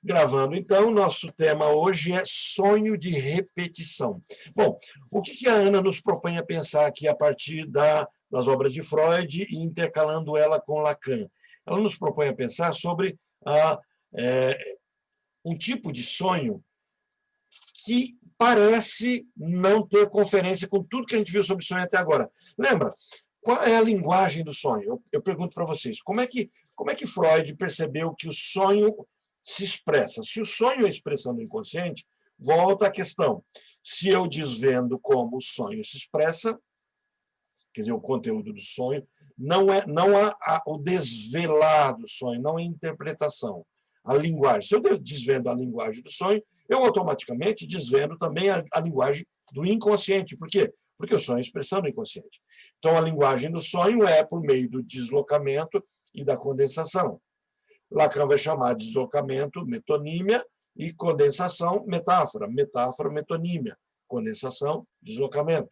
Gravando, então, nosso tema hoje é sonho de repetição. Bom, o que a Ana nos propõe a pensar aqui a partir das obras de Freud e intercalando ela com Lacan? Ela nos propõe a pensar sobre um tipo de sonho que parece não ter conferência com tudo que a gente viu sobre sonho até agora. Lembra? Qual é a linguagem do sonho? Eu pergunto para vocês, como é que Freud percebeu que o sonho se expressa? Se o sonho é a expressão do inconsciente, volta à questão. Se eu desvendo como o sonho se expressa, quer dizer, o conteúdo do sonho, não há o desvelar do sonho, não é interpretação. A linguagem. Se eu desvendo a linguagem do sonho, eu automaticamente desvendo também a linguagem do inconsciente. Por quê? Porque o sonho é a expressão do inconsciente. Então, a linguagem do sonho é por meio do deslocamento e da condensação. Lacan vai chamar de deslocamento metonímia e condensação metáfora. Metáfora, metonímia. Condensação, deslocamento.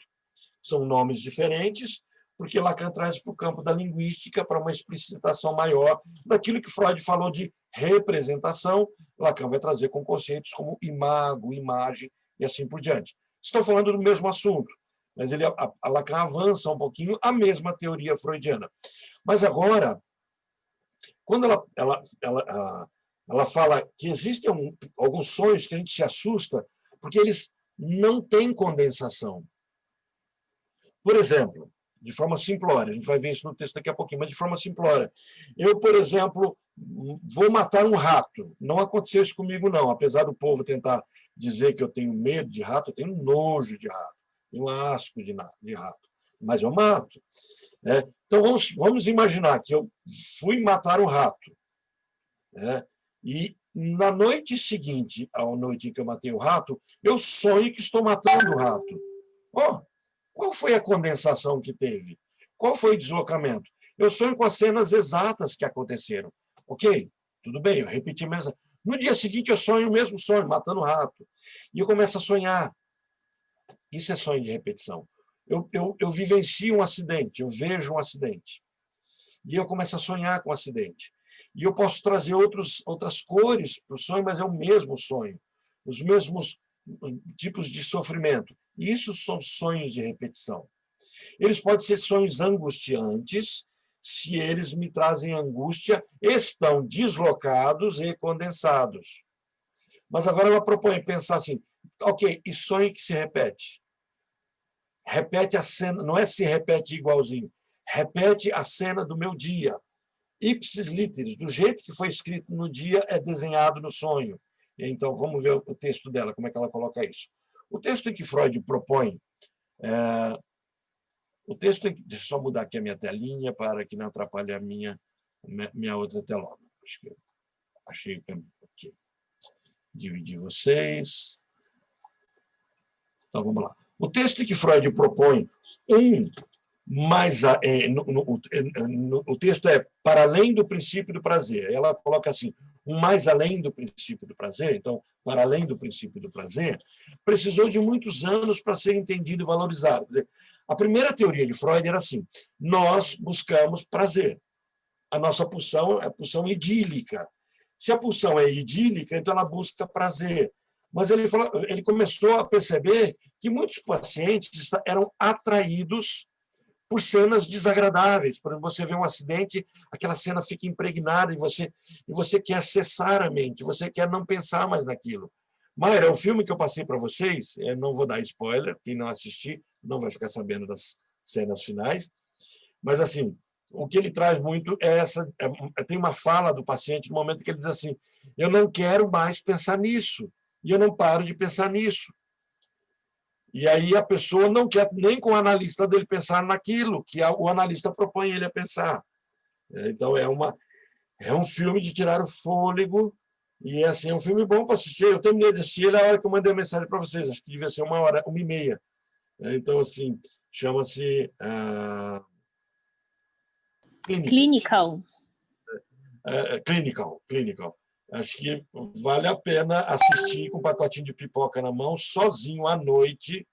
São nomes diferentes, porque Lacan traz para o campo da linguística para uma explicitação maior daquilo que Freud falou de representação. Lacan vai trazer com conceitos como imago, imagem e assim por diante. Estão falando do mesmo assunto, mas a Lacan avança um pouquinho a mesma teoria freudiana. Mas agora, quando ela fala que existem alguns sonhos que a gente se assusta porque eles não têm condensação. Por exemplo, de forma simplória, a gente vai ver isso no texto daqui a pouquinho, mas de forma simplória. Eu, por exemplo, vou matar um rato. Não aconteceu isso comigo, não. Apesar do povo tentar dizer que eu tenho medo de rato, eu tenho nojo de rato, tenho asco de rato. Mas eu mato. Né? Então, vamos imaginar que eu fui matar um rato. Né? E na noite seguinte, à noite em que eu matei o rato, eu sonho que estou matando o rato. Qual foi a condensação que teve? Qual foi o deslocamento? Eu sonho com as cenas exatas que aconteceram. Ok, tudo bem, eu repeti mesmo. No dia seguinte, eu sonho o mesmo sonho, matando o rato. E eu começo a sonhar. Isso é sonho de repetição. Eu vivencio um acidente, eu vejo um acidente. E eu começo a sonhar com o acidente. E eu posso trazer outras cores para o sonho, mas é o mesmo sonho. Os mesmos tipos de sofrimento. Isso são sonhos de repetição. Eles podem ser sonhos angustiantes, se eles me trazem angústia, estão deslocados e condensados. Mas agora ela propõe pensar assim, ok, e sonho que se repete? Repete a cena, não é se repete igualzinho, repete a cena do meu dia. Ipsis literis, do jeito que foi escrito no dia, é desenhado no sonho. Então, vamos ver o texto dela, como é que ela coloca isso. O texto em que Freud propõe, deixa eu só mudar aqui a minha telinha para que não atrapalhe a minha outra telona. Acho que eu achei que aqui. Dividir vocês. Então, vamos lá. O texto em que Freud propõe o texto é para além do princípio do prazer. Ela coloca assim, mais além do princípio do prazer, então, para além do princípio do prazer, precisou de muitos anos para ser entendido e valorizado. Quer dizer, a primeira teoria de Freud era assim, nós buscamos prazer. A nossa pulsão é a pulsão idílica. Se a pulsão é idílica, então ela busca prazer. Mas ele começou a perceber que muitos pacientes eram atraídos por cenas desagradáveis. Por exemplo, você vê um acidente, aquela cena fica impregnada e você quer cessar a mente, você quer não pensar mais naquilo. Mayra, o filme que eu passei para vocês, eu não vou dar spoiler, quem não assistir não vai ficar sabendo das cenas finais, mas assim, o que ele traz muito é tem uma fala do paciente no momento que ele diz assim, eu não quero mais pensar nisso, e eu não paro de pensar nisso. E aí a pessoa não quer nem com o analista dele pensar naquilo que o analista propõe ele a pensar. Então, é um filme de tirar o fôlego, e assim, é um filme bom para assistir. Eu terminei de assistir ele a hora que eu mandei a mensagem para vocês, acho que devia ser 1h, 1h30. Então, assim, chama-se Clinical. Clinical. Acho que vale a pena assistir com um pacotinho de pipoca na mão, sozinho à noite.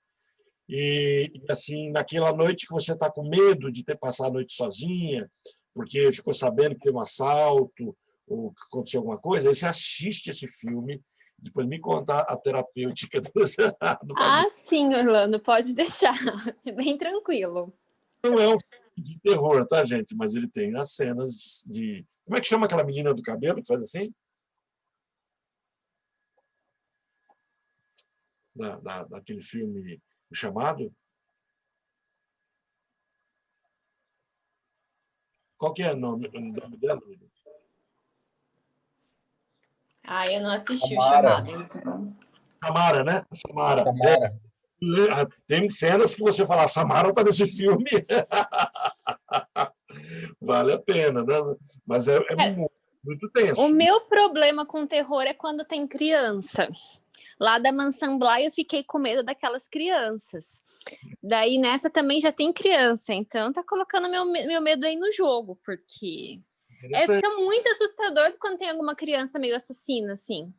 E assim, naquela noite que você está com medo de ter passado a noite sozinha, porque ficou sabendo que tem um assalto, ou que aconteceu alguma coisa, aí você assiste esse filme, depois me conta a terapêutica. Não faz Ah, isso. sim, Orlando, pode deixar. Bem tranquilo. Não é um filme de terror, tá, gente? Mas ele tem as cenas de... Como é que chama aquela menina do cabelo que faz assim? Daquele filme O Chamado? Qual que é o nome dela? Ah, eu não assisti o Samara, chamado, então. Samara, né? Samara. Samara. Tem cenas que você fala, Samara está nesse filme. Vale a pena, né? Mas é muito O tenso. meu problema com terror é quando tem criança. Lá da Mansão Bly eu fiquei com medo daquelas crianças. Daí nessa também já tem criança, então tá colocando meu medo aí no jogo, porque fica muito assustador quando tem alguma criança meio assassina, assim.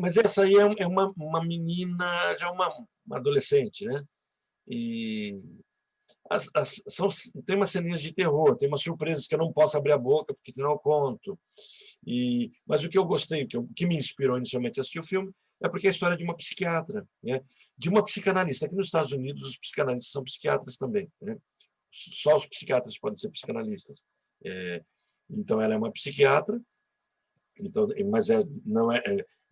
Mas essa aí é uma menina, já uma adolescente, né? E tem umas ceninhas de terror, tem umas surpresas que eu não posso abrir a boca, porque senão eu conto. Mas o que eu gostei, o que me inspirou inicialmente a assistir o filme, é porque é a história de uma psiquiatra, né? De uma psicanalista. Aqui nos Estados Unidos, os psicanalistas são psiquiatras também, né? Só os psiquiatras podem ser psicanalistas. Então, ela é uma psiquiatra, então, mas não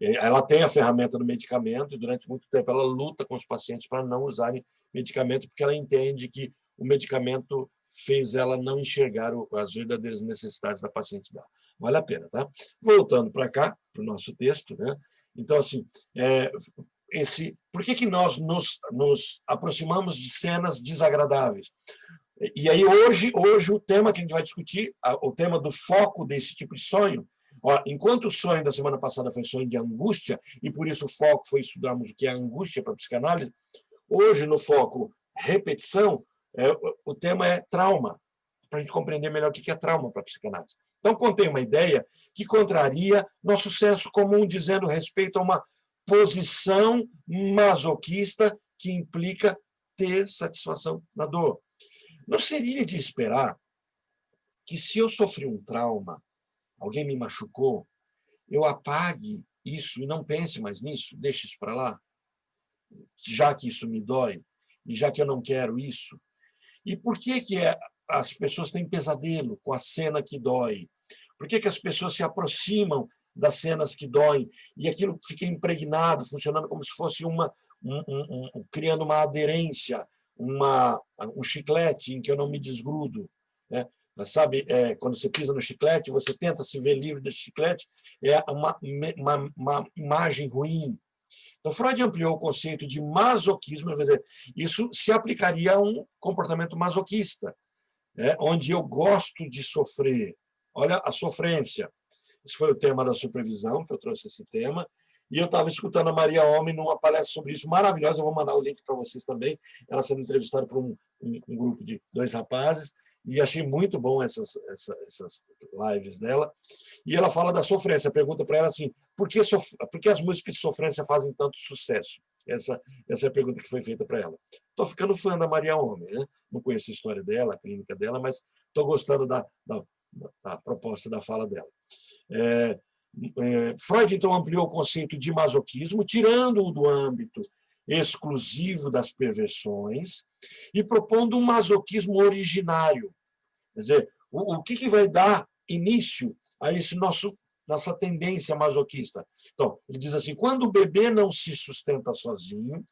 ela tem a ferramenta do medicamento e durante muito tempo ela luta com os pacientes para não usarem medicamento, porque ela entende que o medicamento fez ela não enxergar as verdadeiras necessidades da paciente dela. Vale a pena, tá? Voltando para cá, para o nosso texto, né? Então, assim, por que nós nos aproximamos de cenas desagradáveis? E aí, hoje o tema que a gente vai discutir, o tema do foco desse tipo de sonho, enquanto o sonho da semana passada foi sonho de angústia, e por isso o foco foi estudarmos o que é angústia para a psicanálise, hoje, no foco repetição, o tema é trauma, para a gente compreender melhor o que é trauma para a psicanálise. Então, contei uma ideia que contraria nosso senso comum, dizendo respeito a uma posição masoquista que implica ter satisfação na dor. Não seria de esperar que, se eu sofri um trauma, alguém me machucou, eu apague isso e não pense mais nisso, deixe isso para lá, já que isso me dói, e já que eu não quero isso? E por que as pessoas têm pesadelo com a cena que dói? Por que as pessoas se aproximam das cenas que doem e aquilo fica impregnado, funcionando como se fosse criando uma aderência, um chiclete em que eu não me desgrudo, né? Sabe, quando você pisa no chiclete, você tenta se ver livre desse chiclete, é uma imagem ruim. Então, Freud ampliou o conceito de masoquismo, isso se aplicaria a um comportamento masoquista, onde eu gosto de sofrer. Olha a sofrência. Esse foi o tema da supervisão, que eu trouxe esse tema, e eu estava escutando a Maria Homem numa palestra sobre isso, maravilhosa, eu vou mandar o link para vocês também, ela sendo entrevistada por um grupo de 2 rapazes, e achei muito bom essas lives dela. E ela fala da sofrência, pergunta para ela assim, por que as músicas de sofrência fazem tanto sucesso? Essa é a pergunta que foi feita para ela. Estou ficando fã da Maria Homem, né? Não conheço a história dela, a clínica dela, mas estou gostando da proposta da fala dela. Freud, então, ampliou o conceito de masoquismo, tirando-o do âmbito exclusivo das perversões e propondo um masoquismo originário. Quer dizer, o que vai dar início a esse nossa tendência masoquista? Então, ele diz assim, quando o bebê não se sustenta sozinho,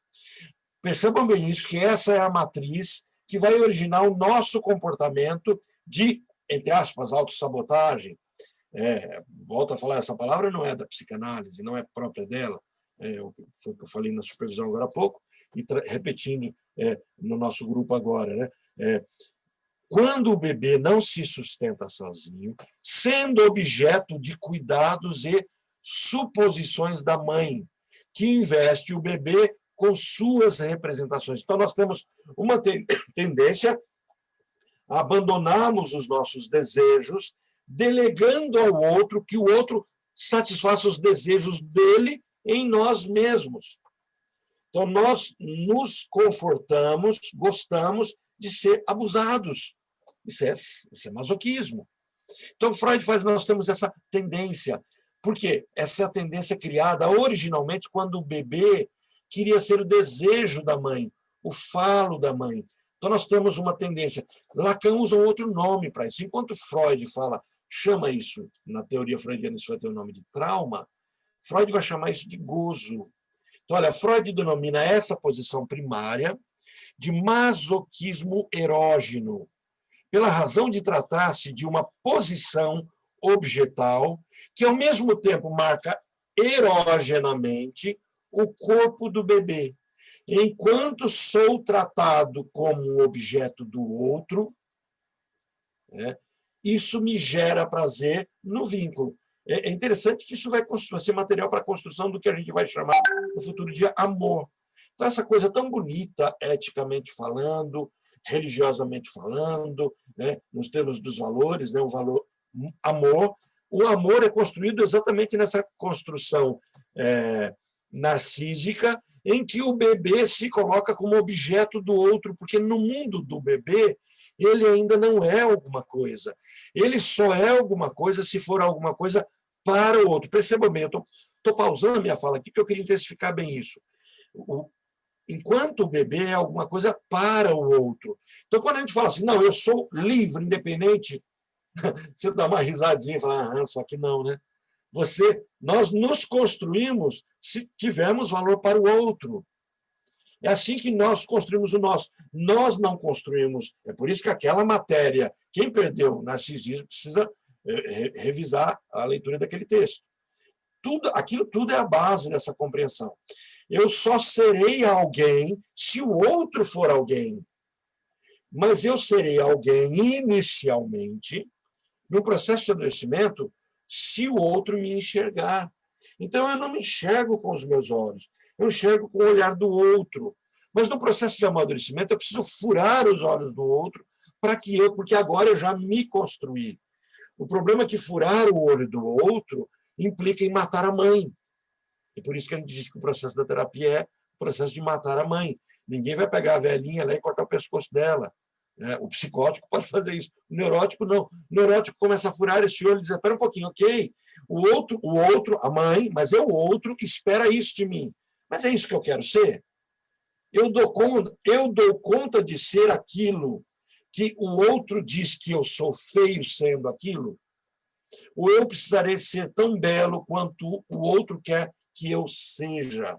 percebam bem isso, que essa é a matriz que vai originar o nosso comportamento de, entre aspas, autossabotagem. Volto a falar, essa palavra não é da psicanálise, não é própria dela, foi o que eu falei na supervisão agora há pouco, e repetindo no nosso grupo agora, né? Quando o bebê não se sustenta sozinho, sendo objeto de cuidados e suposições da mãe, que investe o bebê com suas representações. Então, nós temos uma tendência a abandonarmos os nossos desejos, delegando ao outro que o outro satisfaça os desejos dele em nós mesmos. Então, nós nos confortamos, gostamos de ser abusados. Isso é masoquismo. Então, Freud faz, nós temos essa tendência. Por quê? Essa é a tendência criada originalmente quando o bebê queria ser o desejo da mãe, o falo da mãe. Então, nós temos uma tendência. Lacan usa um outro nome para isso. Enquanto Freud chama isso, na teoria freudiana, isso vai ter o nome de trauma, Freud vai chamar isso de gozo. Então, olha, Freud denomina essa posição primária de masoquismo erógeno, pela razão de tratar-se de uma posição objetal que, ao mesmo tempo, marca erogenamente o corpo do bebê. Enquanto sou tratado como um objeto do outro, né, isso me gera prazer no vínculo. É interessante que isso vai ser material para a construção do que a gente vai chamar no futuro de amor. Então, essa coisa tão bonita, eticamente falando, religiosamente falando, né, nos termos dos valores, né, o valor amor. O amor é construído exatamente nessa construção narcísica, em que o bebê se coloca como objeto do outro, porque no mundo do bebê ele ainda não é alguma coisa. Ele só é alguma coisa se for alguma coisa para o outro. Perceba bem, eu estou pausando a minha fala aqui, porque eu queria intensificar bem isso. Enquanto o bebê é alguma coisa para o outro. Então, quando a gente fala assim, não, eu sou livre, independente, você dá uma risadinha e fala, só que não, né? Nós nos construímos se tivermos valor para o outro. É assim que nós construímos o nosso. Nós não construímos. É por isso que aquela matéria, quem perdeu o narcisismo, precisa revisar a leitura daquele texto. Aquilo tudo é a base dessa compreensão. Eu só serei alguém se o outro for alguém. Mas eu serei alguém inicialmente, no processo de amadurecimento, se o outro me enxergar. Então, eu não me enxergo com os meus olhos, eu enxergo com o olhar do outro. Mas no processo de amadurecimento, eu preciso furar os olhos do outro porque agora eu já me construí. O problema é que furar o olho do outro implica em matar a mãe. E por isso que a gente diz que o processo da terapia é o processo de matar a mãe. Ninguém vai pegar a velhinha lá e cortar o pescoço dela. O psicótico pode fazer isso. O neurótico, não. O neurótico começa a furar esse olho e diz, espera um pouquinho, ok, o outro, a mãe, mas o outro espera isso de mim. Mas é isso que eu quero ser? Eu dou conta de ser aquilo que o outro diz que eu sou feio sendo aquilo? Ou eu precisarei ser tão belo quanto o outro quer que eu seja?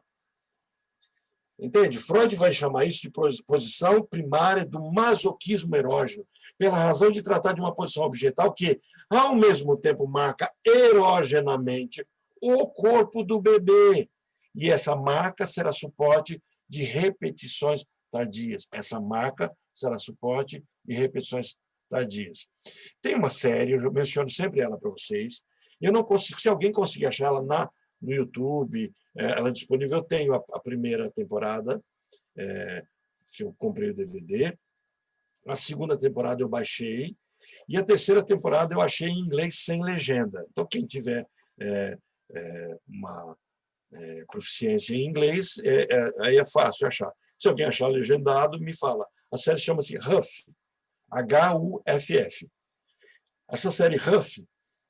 Entende? Freud vai chamar isso de posição primária do masoquismo erógeno, pela razão de tratar de uma posição objetal que, ao mesmo tempo, marca erogenamente o corpo do bebê. E essa marca será suporte de repetições tardias. Essa marca será suporte de repetições tardias. Tem uma série, eu menciono sempre ela para vocês, e eu não consigo, se alguém conseguir achar ela no YouTube, ela é disponível. Eu tenho a primeira temporada, que eu comprei o DVD, a segunda temporada eu baixei, e a terceira temporada eu achei em inglês sem legenda. Então, quem tiver uma proficiência em inglês, aí é fácil achar. Se alguém achar legendado, me fala. A série chama-se Huff, Huff. Essa série Huff,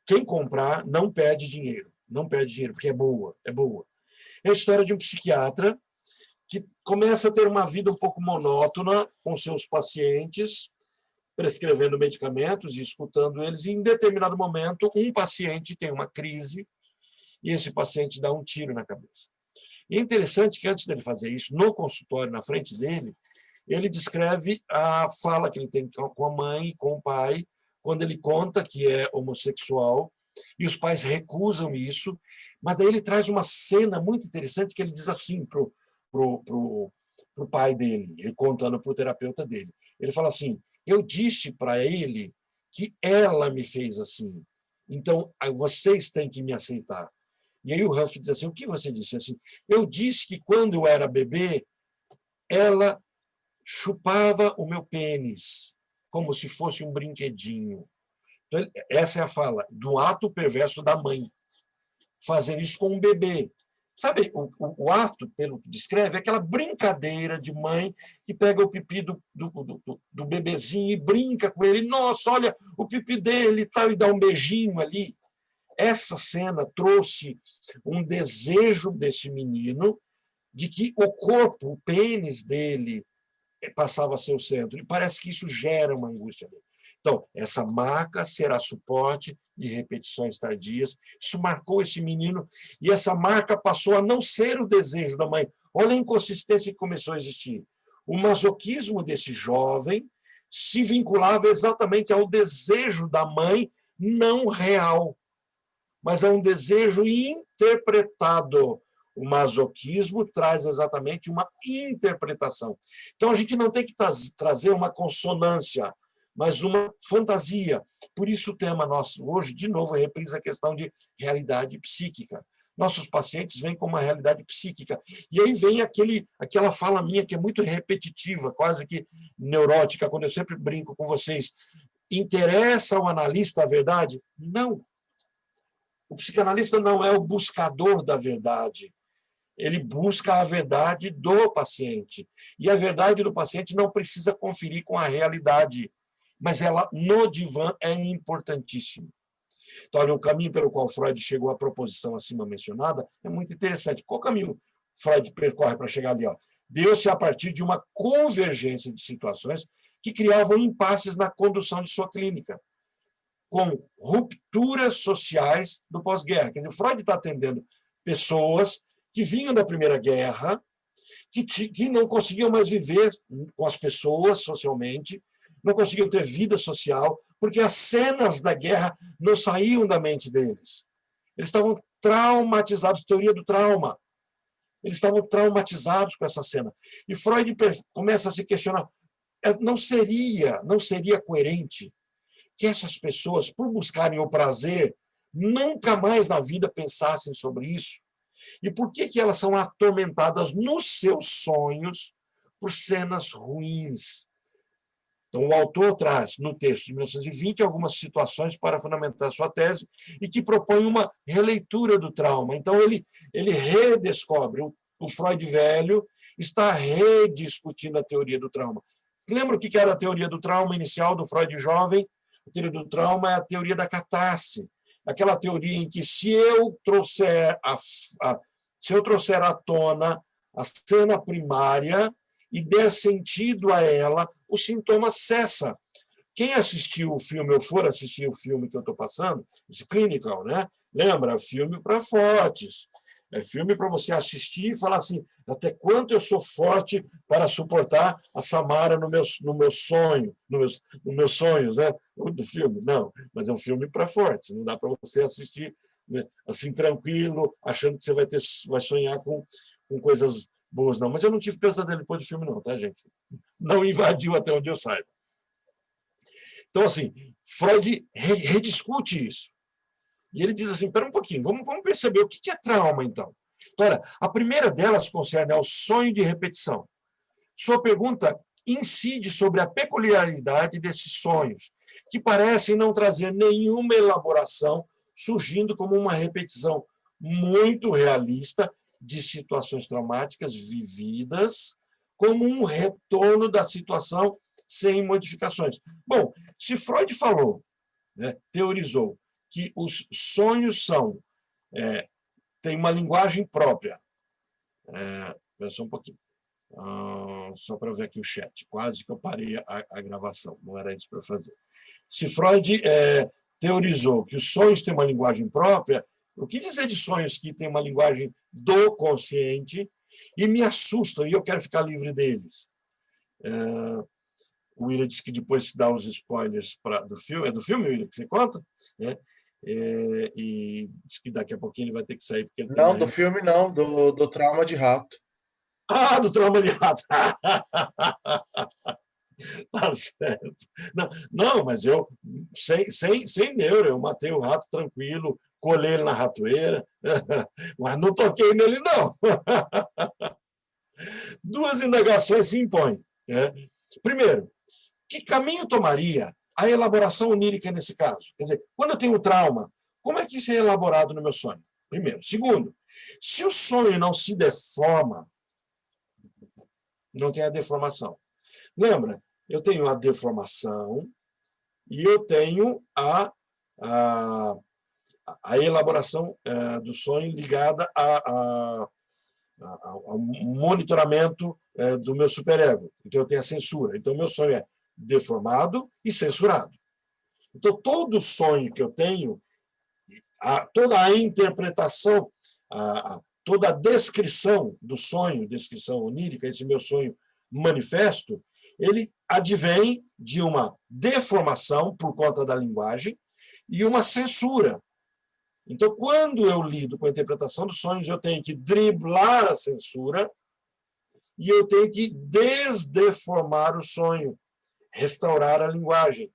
quem comprar não perde dinheiro. Não perde dinheiro, porque é boa, é boa. É a história de um psiquiatra que começa a ter uma vida um pouco monótona com seus pacientes, prescrevendo medicamentos e escutando eles, e em determinado momento um paciente tem uma crise e esse paciente dá um tiro na cabeça. E é interessante que antes dele fazer isso, no consultório, na frente dele, ele descreve a fala que ele tem com a mãe e com o pai, quando ele conta que é homossexual, e os pais recusam isso, mas daí ele traz uma cena muito interessante que ele diz assim pro pai dele, ele contando para o terapeuta dele. Ele fala assim, eu disse para ele que ela me fez assim, então vocês têm que me aceitar. E aí o Huff diz assim, o que você disse? Assim, eu disse que quando eu era bebê, ela chupava o meu pênis, como se fosse um brinquedinho. Então, essa é a fala do ato perverso da mãe, fazendo isso com um bebê. Sabe, o ato, pelo que descreve, é aquela brincadeira de mãe que pega o pipi do bebezinho e brinca com ele. Nossa, olha o pipi dele e tal, e dá um beijinho ali. Essa cena trouxe um desejo desse menino de que o corpo, o pênis dele, passava a ser o centro. E parece que isso gera uma angústia nele. Então, essa marca será suporte de repetições tardias. Isso marcou esse menino e essa marca passou a não ser o desejo da mãe. Olha a inconsistência que começou a existir. O masoquismo desse jovem se vinculava exatamente ao desejo da mãe não real, mas a um desejo interpretado. O masoquismo traz exatamente uma interpretação. Então, a gente não tem que trazer uma consonância, mas uma fantasia. Por isso, o tema nosso hoje, de novo, reprisa a questão de realidade psíquica. Nossos pacientes vêm com uma realidade psíquica. E aí vem aquela fala minha que é muito repetitiva, quase que neurótica, quando eu sempre brinco com vocês. Interessa ao analista a verdade? Não. O psicanalista não é o buscador da verdade. Ele busca a verdade do paciente. E a verdade do paciente não precisa conferir com a realidade, mas ela, no divã, é importantíssima. Então, olha, o caminho pelo qual Freud chegou à proposição acima mencionada é muito interessante. Qual caminho Freud percorre para chegar ali? Deu-se a partir de uma convergência de situações que criavam impasses na condução de sua clínica, com rupturas sociais do pós-guerra. Quer dizer, Freud está atendendo pessoas que vinham da Primeira Guerra, que não conseguiam mais viver com as pessoas socialmente, não conseguiam ter vida social, porque as cenas da guerra não saíam da mente deles. Eles estavam traumatizados, teoria do trauma. Eles estavam traumatizados com essa cena. E Freud começa a se questionar, não seria coerente que essas pessoas, por buscarem o prazer, nunca mais na vida pensassem sobre isso? E por que elas são atormentadas nos seus sonhos por cenas ruins? Então, o autor traz, no texto de 1920, algumas situações para fundamentar sua tese e que propõe uma releitura do trauma. Então, ele redescobre. O Freud velho está rediscutindo a teoria do trauma. Lembra o que era a teoria do trauma inicial do Freud jovem? A teoria do trauma é a teoria da catarse. Aquela teoria em que se eu trouxer à tona a cena primária e der sentido a ela, o sintoma cessa. Quem assistiu o filme ou for assistir o filme que eu estou passando, esse Clinical, né? Lembra? Filme para fortes. É filme para você assistir e falar assim, até quanto eu sou forte para suportar a Samara no meu sonho, nos meus sonhos, né? Do filme. Não, mas é um filme para fortes. Não dá para você assistir, né, assim, tranquilo, achando que você vai sonhar com coisas boas, não. Mas eu não tive pesadelo depois do filme, não, tá, gente? Não invadiu até onde eu saiba. Então, assim, Freud rediscute isso. E ele diz assim, espera um pouquinho, vamos perceber o que é trauma, então. Então, olha, a primeira delas concerne ao sonho de repetição. Sua pergunta incide sobre a peculiaridade desses sonhos, que parecem não trazer nenhuma elaboração, surgindo como uma repetição muito realista de situações traumáticas vividas, como um retorno da situação sem modificações. Bom, se Freud falou, né, teorizou, que os sonhos têm uma linguagem própria. Espera só um pouquinho. Só para ver aqui o chat. Quase que eu parei a gravação. Não era isso para fazer. Se Freud teorizou que os sonhos têm uma linguagem própria, o que dizer de sonhos que têm uma linguagem do consciente e me assustam e eu quero ficar livre deles? O William disse que depois dá os spoilers do filme. É do filme, William, que você conta? Né? E diz que daqui a pouquinho ele vai ter que sair. Porque ele não, do filme não, do Trauma de Rato. Ah, do Trauma de Rato! Tá certo. Não, mas eu, sem neuro, eu matei o rato tranquilo, colei ele na ratoeira, mas não toquei nele, não. Duas indagações se impõem. Né? Primeiro, que caminho tomaria a elaboração onírica nesse caso? Quer dizer, quando eu tenho um trauma, como é que isso é elaborado no meu sonho? Primeiro. Segundo, Se o sonho não se deforma, não tem a deformação. Lembra, eu tenho a deformação e eu tenho a elaboração do sonho ligada ao monitoramento do meu superego. Então, eu tenho a censura. Então, meu sonho é deformado e censurado. Então, todo sonho que eu tenho, toda a interpretação, toda a descrição do sonho, descrição onírica, esse meu sonho manifesto, ele advém de uma deformação por conta da linguagem e uma censura. Então, quando eu lido com a interpretação dos sonhos, eu tenho que driblar a censura e eu tenho que desdeformar o sonho, restaurar a linguagem,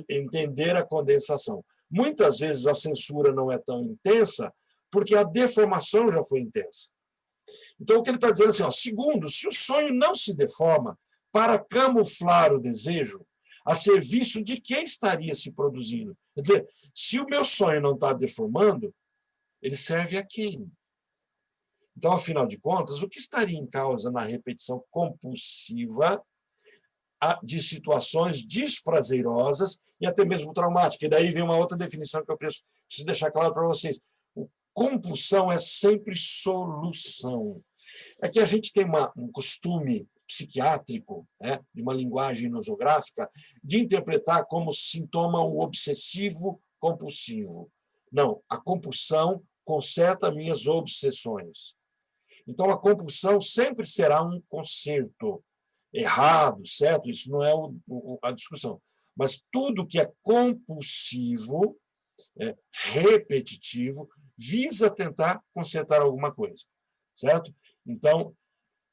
entender a condensação. Muitas vezes a censura não é tão intensa porque a deformação já foi intensa. Então, o que ele está dizendo é assim, ó, segundo, se o sonho não se deforma para camuflar o desejo, a serviço de que estaria se produzindo? Quer dizer, se o meu sonho não está deformando, ele serve a quem? Então, afinal de contas, o que estaria em causa na repetição compulsiva de situações desprazerosas e até mesmo traumáticas? E daí vem uma outra definição que eu preciso deixar claro para vocês. Compulsão é sempre solução. É que a gente tem um costume psiquiátrico, né, de uma linguagem nosográfica, de interpretar como sintoma o obsessivo compulsivo. Não, a compulsão conserta minhas obsessões. Então, a compulsão sempre será um conserto. Errado, certo? Isso não é a discussão. Mas tudo que é compulsivo, repetitivo, visa tentar consertar alguma coisa, certo? Então,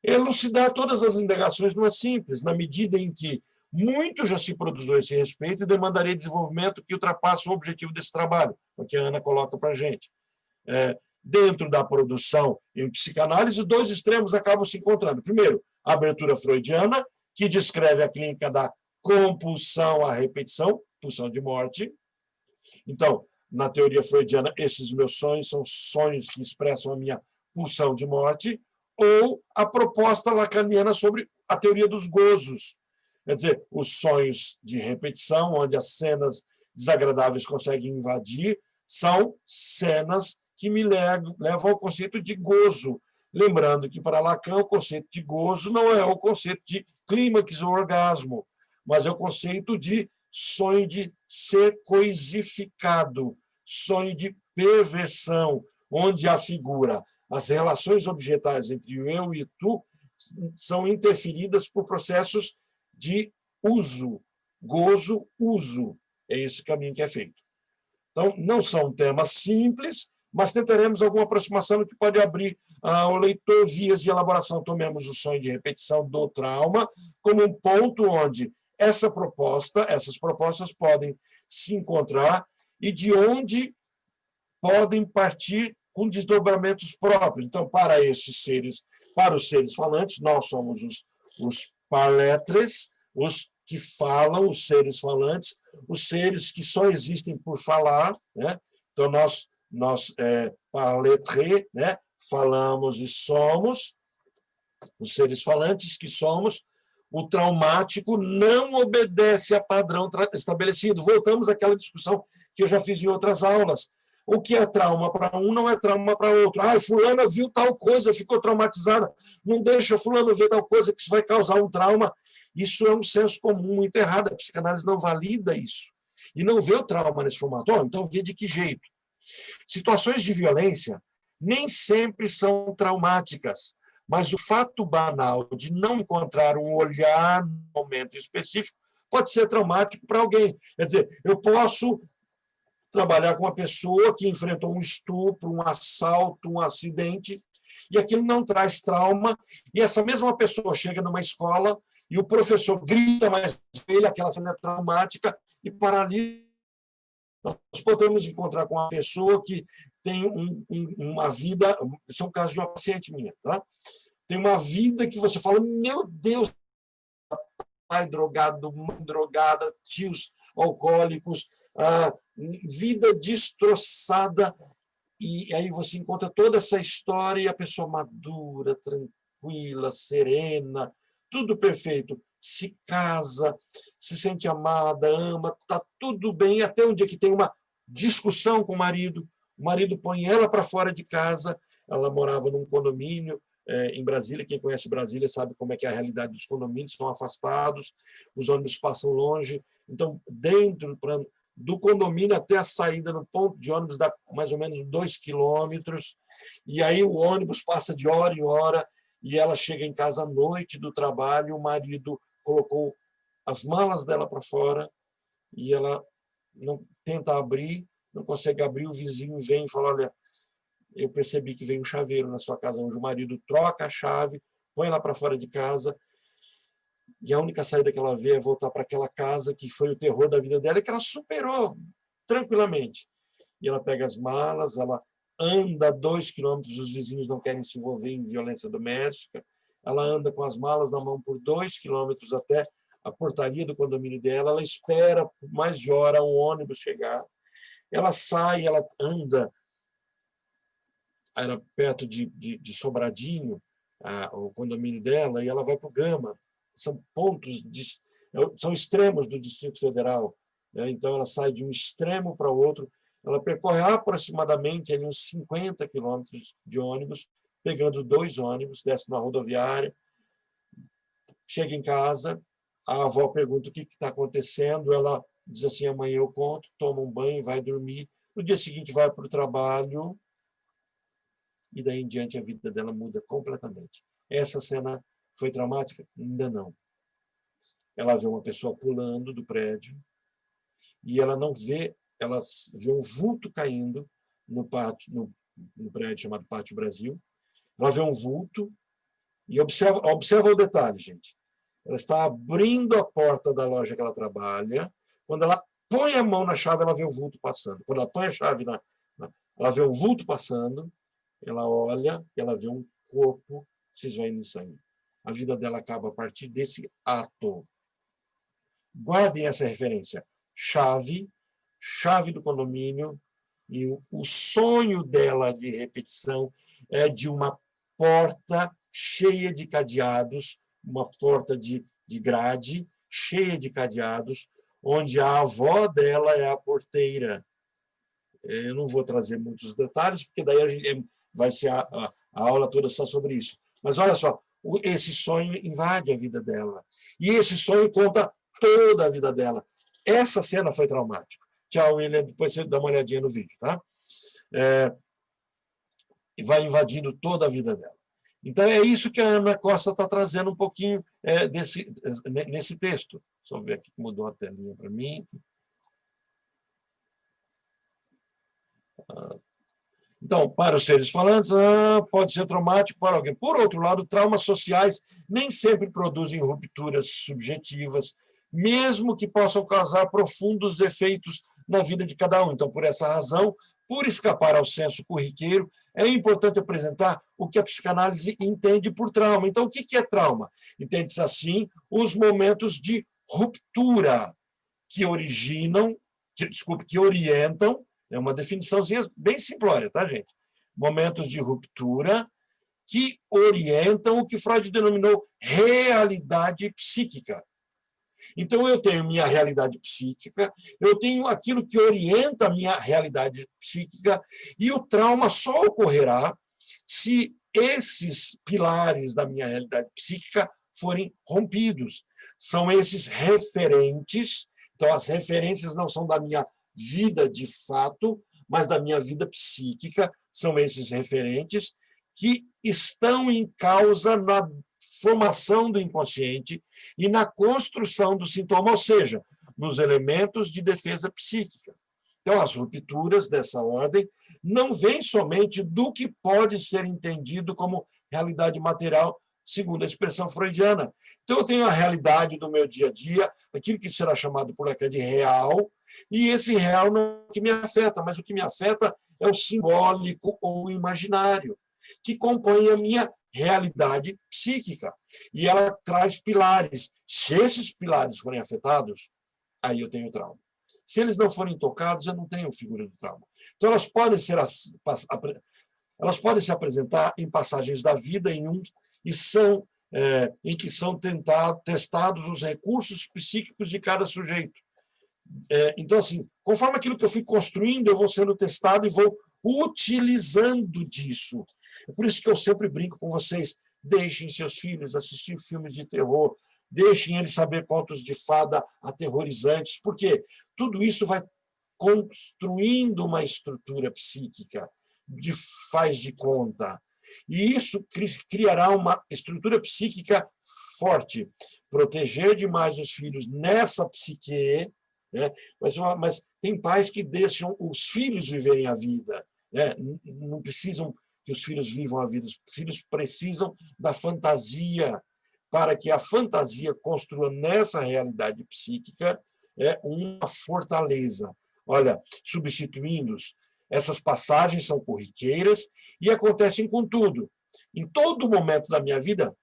elucidar todas as indagações não é simples, na medida em que muito já se produziu a esse respeito e demandaria desenvolvimento que ultrapasse o objetivo desse trabalho, o que a Ana coloca para a gente. Dentro da produção em psicanálise, dois extremos acabam se encontrando. Primeiro, a abertura freudiana, que descreve a clínica da compulsão à repetição, pulsão de morte. Então, na teoria freudiana, esses meus sonhos são sonhos que expressam a minha pulsão de morte, ou a proposta lacaniana sobre a teoria dos gozos. Quer dizer, os sonhos de repetição, onde as cenas desagradáveis conseguem invadir, são cenas que me levam ao conceito de gozo. Lembrando que, para Lacan, o conceito de gozo não é o conceito de clímax ou orgasmo, mas é o conceito de sonho de ser coisificado, sonho de perversão, onde a figura, as relações objetais entre o eu e tu são interferidas por processos de uso, gozo, uso. É esse o caminho que é feito. Então, não são temas simples, mas tentaremos alguma aproximação que pode abrir ao leitor vias de elaboração. Tomemos o sonho de repetição do trauma como um ponto onde essas propostas podem se encontrar e de onde podem partir com desdobramentos próprios. Então, para os seres falantes, nós somos os parletres, os que falam, os seres falantes, os seres que só existem por falar, né? Então, nós parletres, né? Falamos e somos, os seres falantes que somos. O traumático não obedece a padrão estabelecido. Voltamos àquela discussão que eu já fiz em outras aulas. O que é trauma para um não é trauma para outro. Fulana viu tal coisa, ficou traumatizada. Não deixa fulano ver tal coisa, que isso vai causar um trauma. Isso é um senso comum muito errado. A psicanálise não valida isso. E não vê o trauma nesse formato. Então vê de que jeito. Situações de violência nem sempre são traumáticas, mas o fato banal de não encontrar um olhar no momento específico pode ser traumático para alguém. Quer dizer, eu posso trabalhar com uma pessoa que enfrentou um estupro, um assalto, um acidente, e aquilo não traz trauma, e essa mesma pessoa chega numa escola e o professor grita mais ele, aquela cena é traumática, e paralisa. Nós podemos encontrar com uma pessoa que tem uma vida, são casos de uma paciente minha, tá? Tem uma vida que você fala, meu Deus, pai drogado, mãe drogada, tios alcoólicos, vida destroçada, E aí você encontra toda essa história e a pessoa madura, tranquila, serena, tudo perfeito. Se casa, se sente amada, ama, está tudo bem, até um dia que tem uma discussão com o marido põe ela para fora de casa, ela morava num condomínio em Brasília, quem conhece Brasília sabe como é que é a realidade dos condomínios, são afastados, os ônibus passam longe, então dentro do condomínio até a saída no ponto de ônibus dá mais ou menos 2 quilômetros, e aí o ônibus passa de hora em hora, e ela chega em casa à noite do trabalho, o marido colocou as malas dela para fora, e ela não tenta abrir, não consegue abrir, o vizinho vem e fala, olha, eu percebi que veio um chaveiro na sua casa, onde o marido troca a chave, põe ela para fora de casa, e a única saída que ela vê é voltar para aquela casa que foi o terror da vida dela, e que ela superou tranquilamente. E ela pega as malas, ela anda 2 quilômetros, os vizinhos não querem se envolver em violência doméstica, ela anda com as malas na mão por 2 quilômetros até a portaria do condomínio dela, ela espera por mais de hora um ônibus chegar, ela sai, ela anda, era perto de Sobradinho, o condomínio dela, e ela vai para o Gama. São pontos, são extremos do Distrito Federal. Né? Então, ela sai de um extremo para o outro, ela percorre aproximadamente ali, uns 50 quilômetros de ônibus, pegando 2 ônibus, desce na rodoviária, chega em casa, a avó pergunta o que está acontecendo, ela diz assim, amanhã eu conto, toma um banho, vai dormir, no dia seguinte vai para o trabalho, e daí em diante a vida dela muda completamente. Essa cena foi traumática? Ainda não. Ela vê uma pessoa pulando do prédio e ela não vê, ela vê um vulto caindo no pátio, no prédio chamado Pátio Brasil. Ela vê um vulto e observa o detalhe, gente. Ela está abrindo a porta da loja que ela trabalha. Quando ela põe a mão na chave, ela vê o vulto passando. Quando ela põe a chave ela vê o vulto passando. Ela olha e ela vê um corpo se esvaindo em sangue. A vida dela acaba a partir desse ato. Guardem essa referência. Chave do condomínio, e o sonho dela de repetição é de uma porta cheia de cadeados, uma porta de grade cheia de cadeados, onde a avó dela é a porteira. Eu não vou trazer muitos detalhes, porque daí vai ser a aula toda só sobre isso. Mas olha só, esse sonho invade a vida dela. E esse sonho conta toda a vida dela. Essa cena foi traumática. Tchau, William. Depois você dá uma olhadinha no vídeo, tá? E vai invadindo toda a vida dela. Então, é isso que a Ana Costa está trazendo um pouquinho nesse texto. Só ver aqui que mudou a telinha para mim. Então, para os seres falantes, pode ser traumático para alguém. Por outro lado, traumas sociais nem sempre produzem rupturas subjetivas, mesmo que possam causar profundos efeitos na vida de cada um. Então, por essa razão, por escapar ao senso corriqueiro, é importante apresentar o que a psicanálise entende por trauma. Então, o que é trauma? Entende-se assim os momentos de ruptura que orientam, é uma definiçãozinha bem simplória, tá, gente? Momentos de ruptura que orientam o que Freud denominou realidade psíquica. Então, eu tenho minha realidade psíquica, eu tenho aquilo que orienta a minha realidade psíquica, e o trauma só ocorrerá se esses pilares da minha realidade psíquica forem rompidos. São esses referentes, então as referências não são da minha vida de fato, mas da minha vida psíquica, são esses referentes que estão em causa na formação do inconsciente e na construção do sintoma, ou seja, nos elementos de defesa psíquica. Então, as rupturas dessa ordem não vêm somente do que pode ser entendido como realidade material, segundo a expressão freudiana. Então, eu tenho a realidade do meu dia a dia, aquilo que será chamado por Lacan de real, e esse real não é o que me afeta, mas o que me afeta é o simbólico ou o imaginário, que compõe a minha realidade psíquica. E ela traz pilares. Se esses pilares forem afetados, aí eu tenho trauma. Se eles não forem tocados, eu não tenho figura do trauma. Então, elas podem se apresentar em passagens da vida em que são testados os recursos psíquicos de cada sujeito. Então, assim, conforme aquilo que eu fui construindo, eu vou sendo testado e vou utilizando disso. É por isso que eu sempre brinco com vocês: deixem seus filhos assistir filmes de terror, deixem eles saber contos de fada aterrorizantes, porque tudo isso vai construindo uma estrutura psíquica de faz de conta. E isso criará uma estrutura psíquica forte. Proteger demais os filhos nessa psique, né? Mas tem pais que deixam os filhos viverem a vida, né? Não precisam que os filhos vivam a vida, os filhos precisam da fantasia, para que a fantasia construa nessa realidade psíquica uma fortaleza. Olha, substituindo-os, essas passagens são corriqueiras e acontecem com tudo. Em todo momento da minha vida,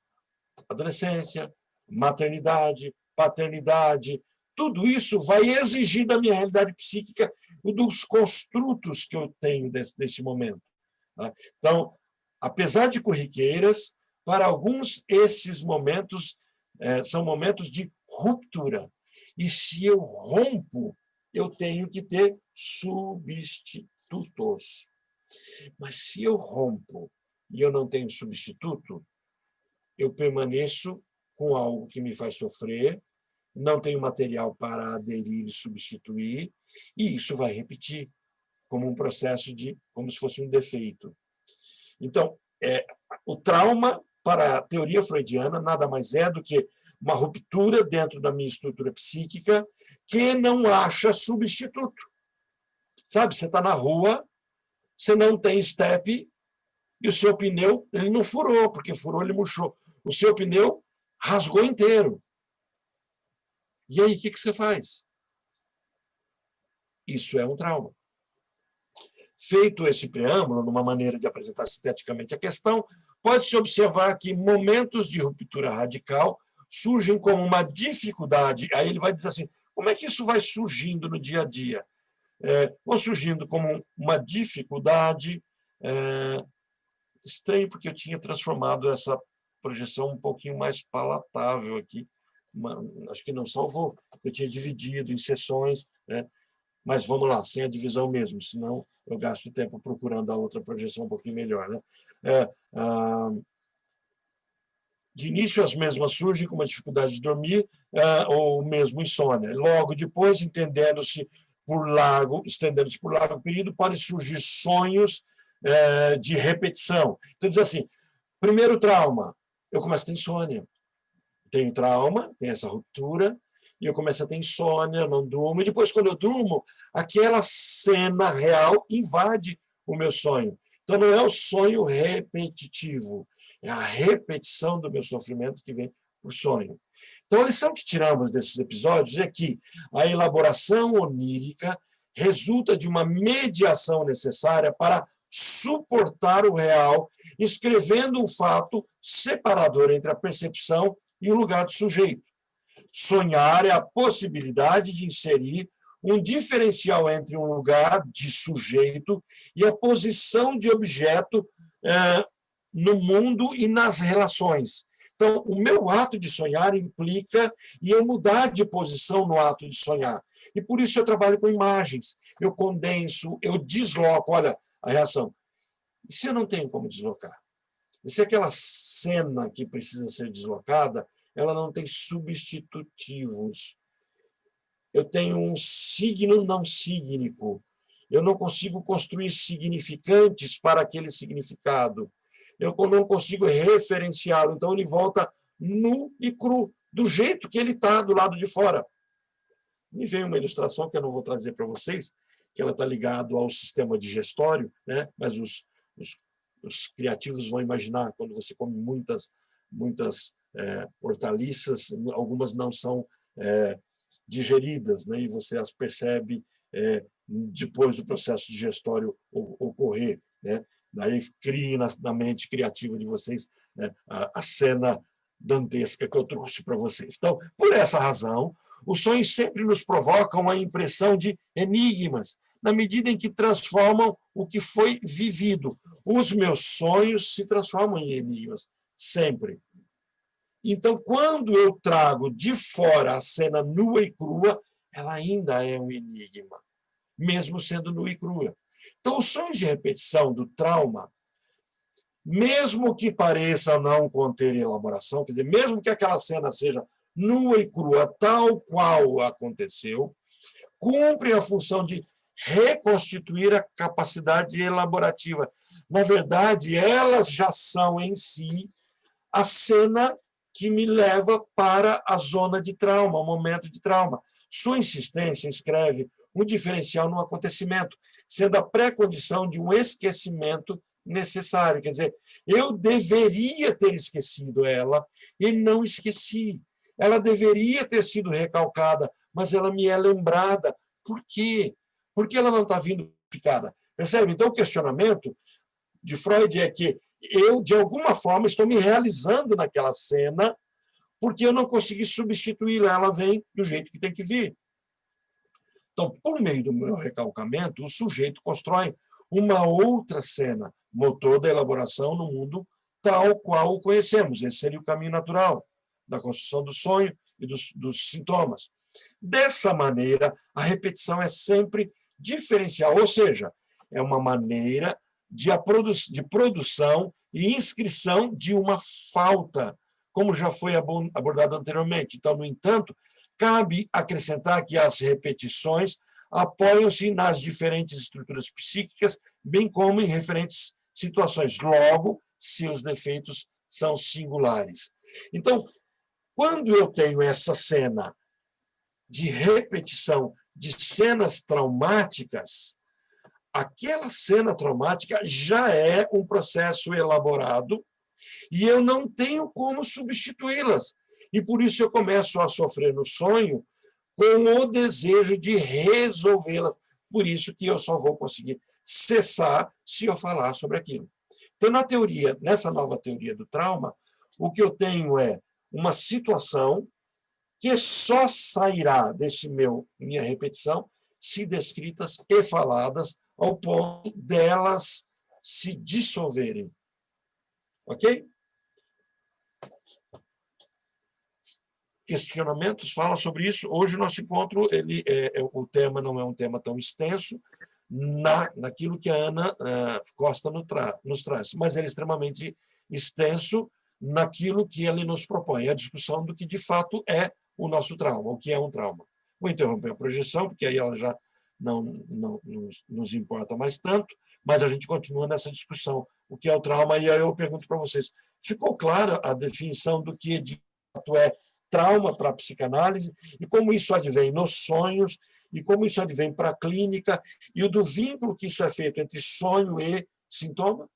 adolescência, maternidade, paternidade, tudo isso vai exigir da minha realidade psíquica dos construtos que eu tenho desse momento. Então, apesar de corriqueiras, para alguns esses momentos são momentos de ruptura. E se eu rompo, eu tenho que ter substitutos. Mas se eu rompo e eu não tenho substituto, eu permaneço com algo que me faz sofrer, não tenho material para aderir e substituir, e isso vai repetir como um processo como se fosse um defeito. Então, o trauma, para a teoria freudiana, nada mais é do que uma ruptura dentro da minha estrutura psíquica que não acha substituto. Sabe, você está na rua, você não tem estepe, e o seu pneu ele não furou, porque furou, ele murchou. O seu pneu rasgou inteiro. E aí, o que você faz? Isso é um trauma. Feito esse preâmbulo, numa maneira de apresentar sinteticamente a questão, pode-se observar que momentos de ruptura radical surgem como uma dificuldade. Aí ele vai dizer assim, como é que isso vai surgindo no dia a dia? Vão surgindo como uma dificuldade. Estranho, porque eu tinha transformado essa projeção um pouquinho mais palatável aqui. Acho que não salvou, eu tinha dividido em sessões, né? Mas vamos lá, sem a divisão mesmo, senão eu gasto tempo procurando a outra projeção um pouquinho melhor, né? De início, as mesmas surgem com uma dificuldade de dormir ou mesmo insônia. Logo depois, estendendo-se por largo período, podem surgir sonhos de repetição. Então, diz assim, primeiro trauma, eu começo a ter insônia. Tenho trauma, tem essa ruptura, e eu começo a ter insônia, não durmo, e depois, quando eu durmo, aquela cena real invade o meu sonho. Então, não é o sonho repetitivo, é a repetição do meu sofrimento que vem por sonho. Então, a lição que tiramos desses episódios é que a elaboração onírica resulta de uma mediação necessária para suportar o real, escrevendo um fato separador entre a percepção e o lugar do sujeito. Sonhar é a possibilidade de inserir um diferencial entre um lugar de sujeito e a posição de objeto no mundo e nas relações. Então, o meu ato de sonhar implica em eu mudar de posição no ato de sonhar. E por isso eu trabalho com imagens. Eu condenso, eu desloco. Olha a reação. E se eu não tenho como deslocar? E se aquela cena que precisa ser deslocada, ela não tem substitutivos? Eu tenho um signo não sígnico. Eu não consigo construir significantes para aquele significado. Eu não consigo referenciá-lo. Então, ele volta nu e cru, do jeito que ele está do lado de fora. Me veio uma ilustração que eu não vou trazer para vocês, que ela está ligada ao sistema digestório, né? Mas os criativos vão imaginar, quando você come muitas hortaliças, algumas não são digeridas, né? E você as percebe depois do processo digestório ocorrer, né? Daí crie na mente criativa de vocês, né, a cena dantesca que eu trouxe para vocês. Então, por essa razão, Os sonhos sempre nos provocam a impressão de enigmas, na medida em que transformam o que foi vivido. Os meus sonhos se transformam em enigmas, sempre. Então, quando eu trago de fora a cena nua e crua, ela ainda é um enigma, mesmo sendo nua e crua. Então, os sonhos de repetição do trauma, mesmo que pareça não conter elaboração, quer dizer, mesmo que aquela cena seja nua e crua, tal qual aconteceu, cumpre a função de reconstituir a capacidade elaborativa. Na verdade, elas já são em si a cena que me leva para a zona de trauma, o momento de trauma. Sua insistência escreve um diferencial no acontecimento, sendo a pré-condição de um esquecimento necessário. Quer dizer, eu deveria ter esquecido ela e não esqueci. Ela deveria ter sido recalcada, mas ela me é lembrada. Por quê? Porque ela não está vindo picada. Percebe? Então, o questionamento de Freud é que eu, de alguma forma, estou me realizando naquela cena porque eu não consegui substituí-la. Ela vem do jeito que tem que vir. Então, por meio do meu recalcamento, o sujeito constrói uma outra cena, motor da elaboração no mundo tal qual o conhecemos. Esse seria o caminho natural da construção do sonho e dos sintomas. Dessa maneira, a repetição é sempre diferencial, ou seja, é uma maneira de produção e inscrição de uma falta, como já foi abordado anteriormente. Então, no entanto, cabe acrescentar que as repetições apoiam-se nas diferentes estruturas psíquicas, bem como em referentes situações. Logo, seus defeitos são singulares. Então, quando eu tenho essa cena de repetição de cenas traumáticas, aquela cena traumática já é um processo elaborado e eu não tenho como substituí-las. E por isso eu começo a sofrer no sonho com o desejo de resolvê-las. Por isso que eu só vou conseguir cessar se eu falar sobre aquilo. Então, na teoria, nessa nova teoria do trauma, o que eu tenho é uma situação que só sairá desse minha repetição se descritas e faladas ao ponto delas se dissolverem. Ok? Questionamentos, fala sobre isso. Hoje o nosso encontro, o tema não é um tema tão extenso naquilo que a Ana Costa nos traz, mas ele é extremamente extenso naquilo que ele nos propõe, a discussão do que de fato é o nosso trauma, o que é um trauma. Vou interromper a projeção, porque aí ela já não nos importa mais tanto, mas a gente continua nessa discussão, o que é o trauma, e aí eu pergunto para vocês, ficou clara a definição do que de fato é trauma para a psicanálise, e como isso advém nos sonhos, e como isso advém para a clínica, e o do vínculo que isso é feito entre sonho e sintoma?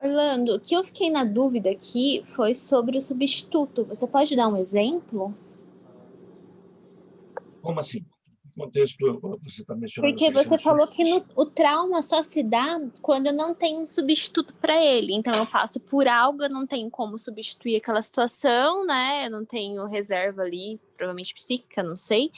Orlando, o que eu fiquei na dúvida aqui foi sobre o substituto. Você pode dar um exemplo? Como assim? No contexto, você está mencionando... Porque você falou que o trauma só se dá quando eu não tenho um substituto para ele. Então, eu passo por algo, eu não tenho como substituir aquela situação, né? Eu não tenho reserva ali, provavelmente psíquica, não sei.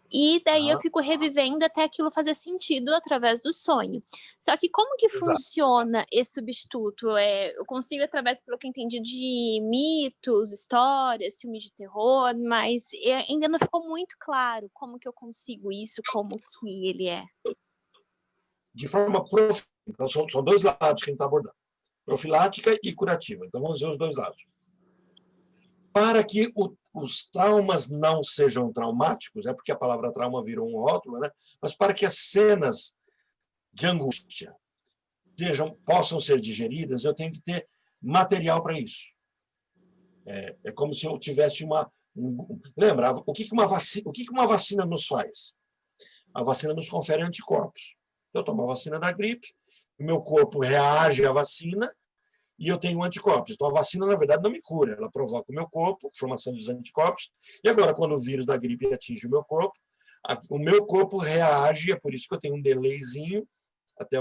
E daí eu fico revivendo até aquilo fazer sentido através do sonho. Só que como que funciona esse substituto? Eu consigo, através, pelo que eu entendi, de mitos, histórias, filmes de terror, mas ainda não ficou muito claro como que eu consigo isso, como que ele é. De forma profissional. Então, são dois lados que a gente está abordando. Profilática e curativa. Então, vamos ver os dois lados. Para que os traumas não sejam traumáticos, é porque a palavra trauma virou um rótulo, né? Mas para que as cenas de angústia possam ser digeridas, eu tenho que ter material para isso. É como se eu tivesse lembra, o que uma vacina nos faz? A vacina nos confere anticorpos. Eu tomo a vacina da gripe, o meu corpo reage à vacina, e eu tenho anticorpos. Então, a vacina, na verdade, não me cura. Ela provoca o meu corpo, formação dos anticorpos, e agora, quando o vírus da gripe atinge o meu corpo reage, é por isso que eu tenho um delayzinho, até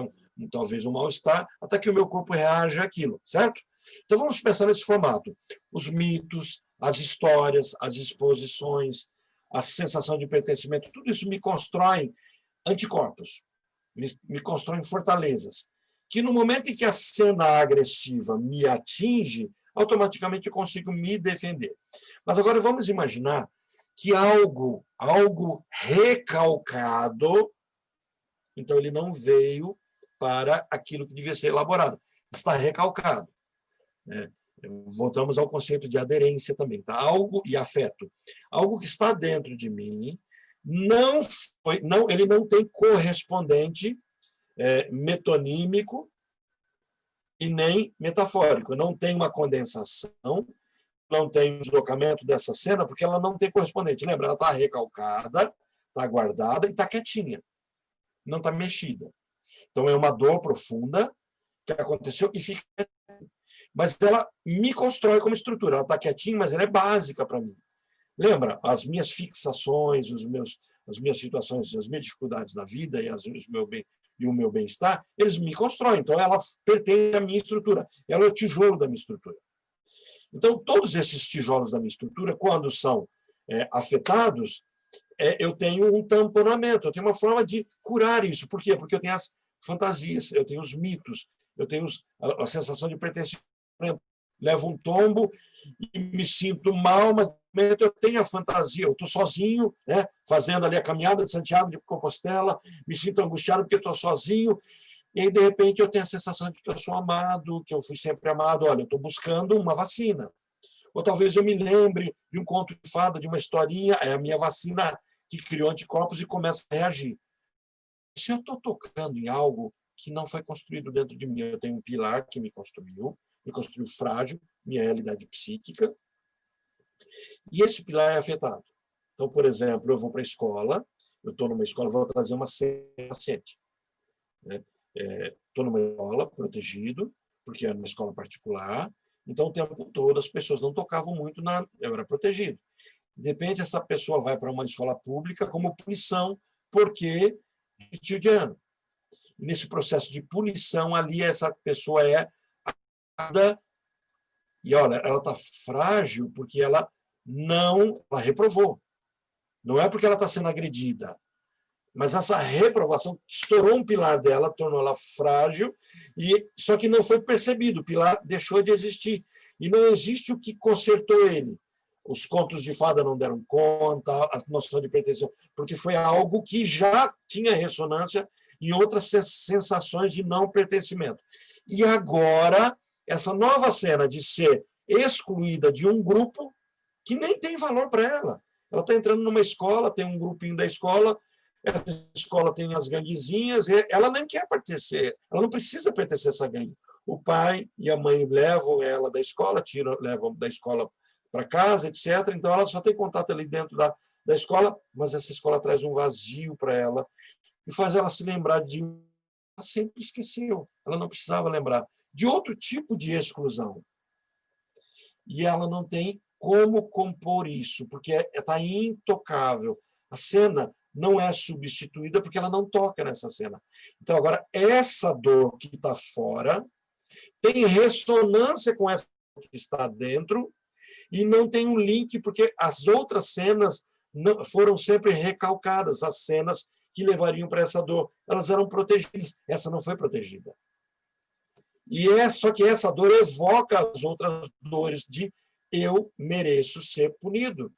talvez um mal-estar, até que o meu corpo reage àquilo, certo? Então, vamos pensar nesse formato. Os mitos, as histórias, as exposições, a sensação de pertencimento, tudo isso me constrói anticorpos, me constroem fortalezas, que no momento em que a cena agressiva me atinge, automaticamente eu consigo me defender. Mas agora vamos imaginar que algo recalcado, então ele não veio para aquilo que devia ser elaborado, está recalcado, né? Voltamos ao conceito de aderência também, tá? Algo e afeto. Algo que está dentro de mim, ele não tem correspondente metonímico e nem metafórico. Não tem uma condensação, não tem um deslocamento dessa cena, porque ela não tem correspondente. Lembra, ela está recalcada, está guardada e está quietinha, não está mexida. Então, é uma dor profunda que aconteceu e fica... Mas ela me constrói como estrutura. Ela está quietinha, mas ela é básica para mim. Lembra? As minhas fixações, as minhas situações, as minhas dificuldades na vida e o meu bem-estar, eles me constroem. Então, ela pertence à minha estrutura. Ela é o tijolo da minha estrutura. Então, todos esses tijolos da minha estrutura, quando são afetados, eu tenho um tamponamento, eu tenho uma forma de curar isso. Por quê? Porque eu tenho as fantasias, eu tenho os mitos, eu tenho a sensação de pertencimento. Levo um tombo e me sinto mal, mas eu tenho a fantasia, eu estou sozinho, né, fazendo ali a caminhada de Santiago de Compostela, me sinto angustiado porque estou sozinho, e aí, de repente, eu tenho a sensação de que eu sou amado, que eu fui sempre amado. Olha, eu estou buscando uma vacina. Ou talvez eu me lembre de um conto de fada, de uma historinha, é a minha vacina que criou anticorpos e começa a reagir. Se eu estou tocando em algo que não foi construído dentro de mim, eu tenho um pilar que me construiu frágil, minha realidade psíquica, e esse pilar é afetado. Então, por exemplo, eu vou para a escola, eu estou numa escola, vou trazer uma paciente. Estou numa escola, protegido, porque era uma escola particular, então o tempo todo as pessoas não tocavam muito, eu era protegido. De repente, essa pessoa vai para uma escola pública como punição, porque repetiu de ano. E nesse processo de punição, ali essa pessoa e olha, ela está frágil porque ela reprovou. Não é porque ela está sendo agredida, mas essa reprovação estourou um pilar dela, tornou ela frágil, só que não foi percebido, o pilar deixou de existir. E não existe o que consertou ele. Os contos de fada não deram conta, a noção de pertenção, porque foi algo que já tinha ressonância em outras sensações de não pertencimento. E agora, essa nova cena de ser excluída de um grupo que nem tem valor para ela. Ela está entrando numa escola, tem um grupinho da escola, essa escola tem as ganguezinhas, ela nem quer pertencer, ela não precisa pertencer a essa gangue. O pai e a mãe levam ela da escola, levam da escola para casa, etc. Então, ela só tem contato ali dentro da escola, mas essa escola traz um vazio para ela e faz ela se lembrar ela sempre esqueceu, ela não precisava lembrar de outro tipo de exclusão. E ela não tem como compor isso, porque está intocável. A cena não é substituída porque ela não toca nessa cena. Então, agora, essa dor que está fora tem ressonância com essa que está dentro e não tem um link, porque as outras cenas foram sempre recalcadas, as cenas que levariam para essa dor. Elas eram protegidas. Essa não foi protegida. E só que essa dor evoca as outras dores de eu mereço ser punido.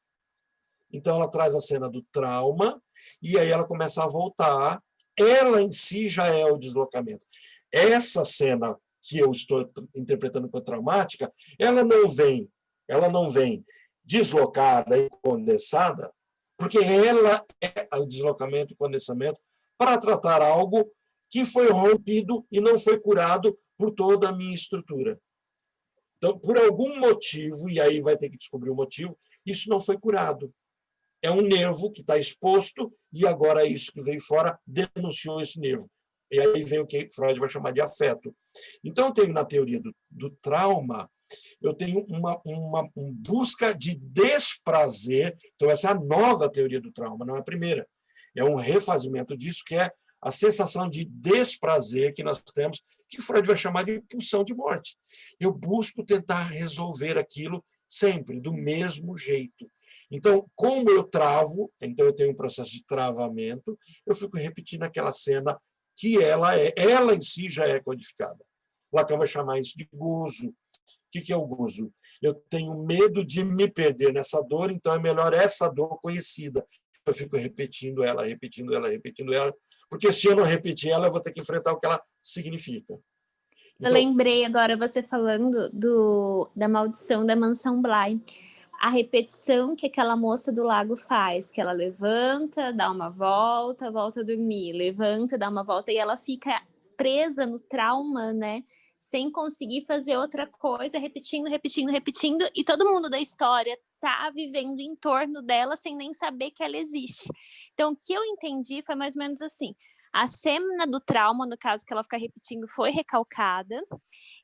Então, ela traz a cena do trauma e aí ela começa a voltar. Ela em si já é o deslocamento. Essa cena que eu estou interpretando como traumática, ela não vem deslocada e condensada, porque ela é o deslocamento e condensamento para tratar algo que foi rompido e não foi curado por toda a minha estrutura. Então, por algum motivo, e aí vai ter que descobrir o motivo, isso não foi curado. É um nervo que está exposto e agora isso que veio fora denunciou esse nervo. E aí vem o que Freud vai chamar de afeto. Então, eu tenho na teoria do trauma, eu tenho uma busca de desprazer. Então, essa é a nova teoria do trauma, não é a primeira. É um refazimento disso, que é a sensação de desprazer que nós temos, que Freud vai chamar de pulsão de morte. Eu busco tentar resolver aquilo sempre, do mesmo jeito. Então, como eu travo, então eu tenho um processo de travamento, eu fico repetindo aquela cena que ela em si já é codificada. Lacan vai chamar isso de gozo. O que é o gozo? Eu tenho medo de me perder nessa dor, então é melhor essa dor conhecida. Eu fico repetindo ela, repetindo ela, repetindo ela, porque se eu não repetir ela, eu vou ter que enfrentar o que ela significa. Eu lembrei agora você falando da maldição da mansão Bly. A repetição que aquela moça do lago faz, que ela levanta, dá uma volta, volta a dormir, levanta, dá uma volta, e ela fica presa no trauma, né? Sem conseguir fazer outra coisa, repetindo, repetindo, repetindo, e todo mundo da história tá vivendo em torno dela sem nem saber que ela existe. Então, o que eu entendi foi mais ou menos assim: a cena do trauma, no caso que ela fica repetindo, foi recalcada,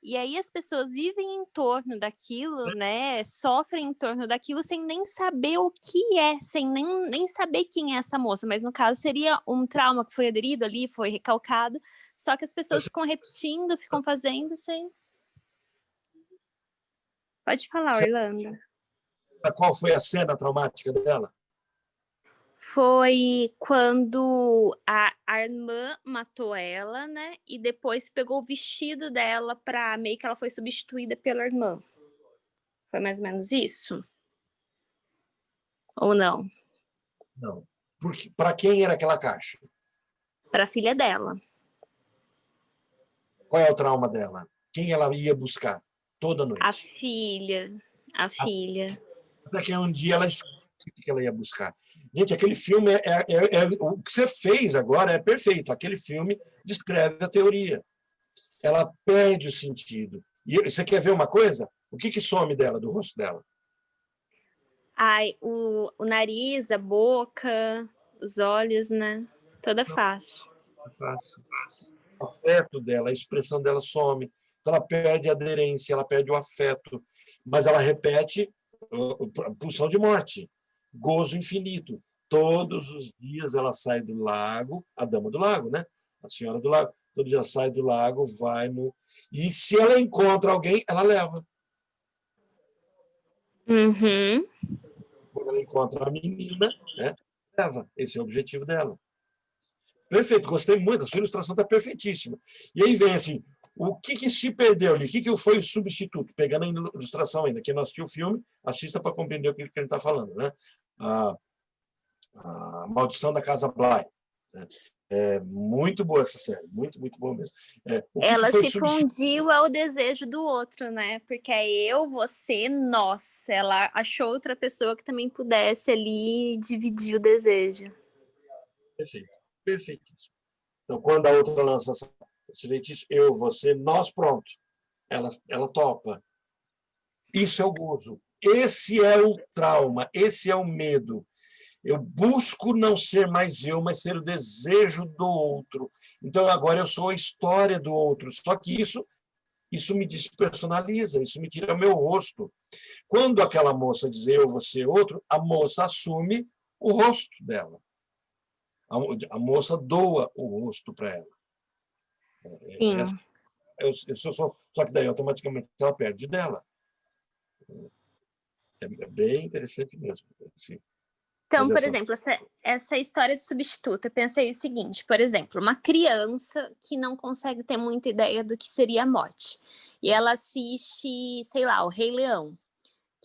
e aí as pessoas vivem em torno daquilo, né? Sofrem em torno daquilo sem nem saber o que é, sem nem saber quem é essa moça. Mas no caso seria um trauma que foi aderido ali, foi recalcado, só que as pessoas ficam repetindo, ficam fazendo sem. Pode falar, Orlando. Qual foi a cena traumática dela? Foi quando a irmã matou ela, né? E depois pegou o vestido dela para meio que ela foi substituída pela irmã. Foi mais ou menos isso? Ou não? Não. Para quem era aquela caixa? Para a filha dela. Qual é o trauma dela? Quem ela ia buscar toda noite? A filha. A filha. Até que um dia ela esquece o que ela ia buscar. Gente, aquele filme o que você fez agora é perfeito. Aquele filme descreve a teoria. Ela perde o sentido. E você quer ver uma coisa? O que some dela, do rosto dela? Ai, o nariz, a boca, os olhos, né? Toda a face. O afeto dela, a expressão dela some. Então ela perde a aderência, ela perde o afeto. Mas ela repete a pulsão de morte. Gozo infinito. Todos os dias ela sai do lago, a dama do lago, né? A senhora do lago. Todo dia sai do lago, vai no... E se ela encontra alguém, ela leva. Uhum. Quando ela encontra a menina, né? Leva. Esse é o objetivo dela. Perfeito, gostei muito, a sua ilustração está perfeitíssima. E aí vem assim, o que se perdeu ali? O que foi o substituto? Pegando a ilustração ainda, quem não assistiu o filme, assista para compreender o que a gente está falando, né? A Maldição da Casa Bly. Né? É muito boa essa série, muito, muito boa mesmo. Ela se fundiu ao desejo do outro, né? Porque é eu, você, nós. Ela achou outra pessoa que também pudesse ali dividir o desejo. Perfeito, perfeito. Então, quando a outra lança esse feitiço, eu, você, nós, pronto. Ela topa. Isso é o gozo. Esse é o trauma, esse é o medo. Eu busco não ser mais eu, mas ser o desejo do outro. Então, agora eu sou a história do outro. Só que isso me despersonaliza, isso me tira o meu rosto. Quando aquela moça diz eu, você, outro, a moça assume o rosto dela. A moça doa o rosto para ela. Só que daí, automaticamente, ela perde dela. É bem interessante mesmo. Assim. Então, por exemplo, essa história de substituto, eu pensei o seguinte, por exemplo, uma criança que não consegue ter muita ideia do que seria a morte, e ela assiste, sei lá, o Rei Leão,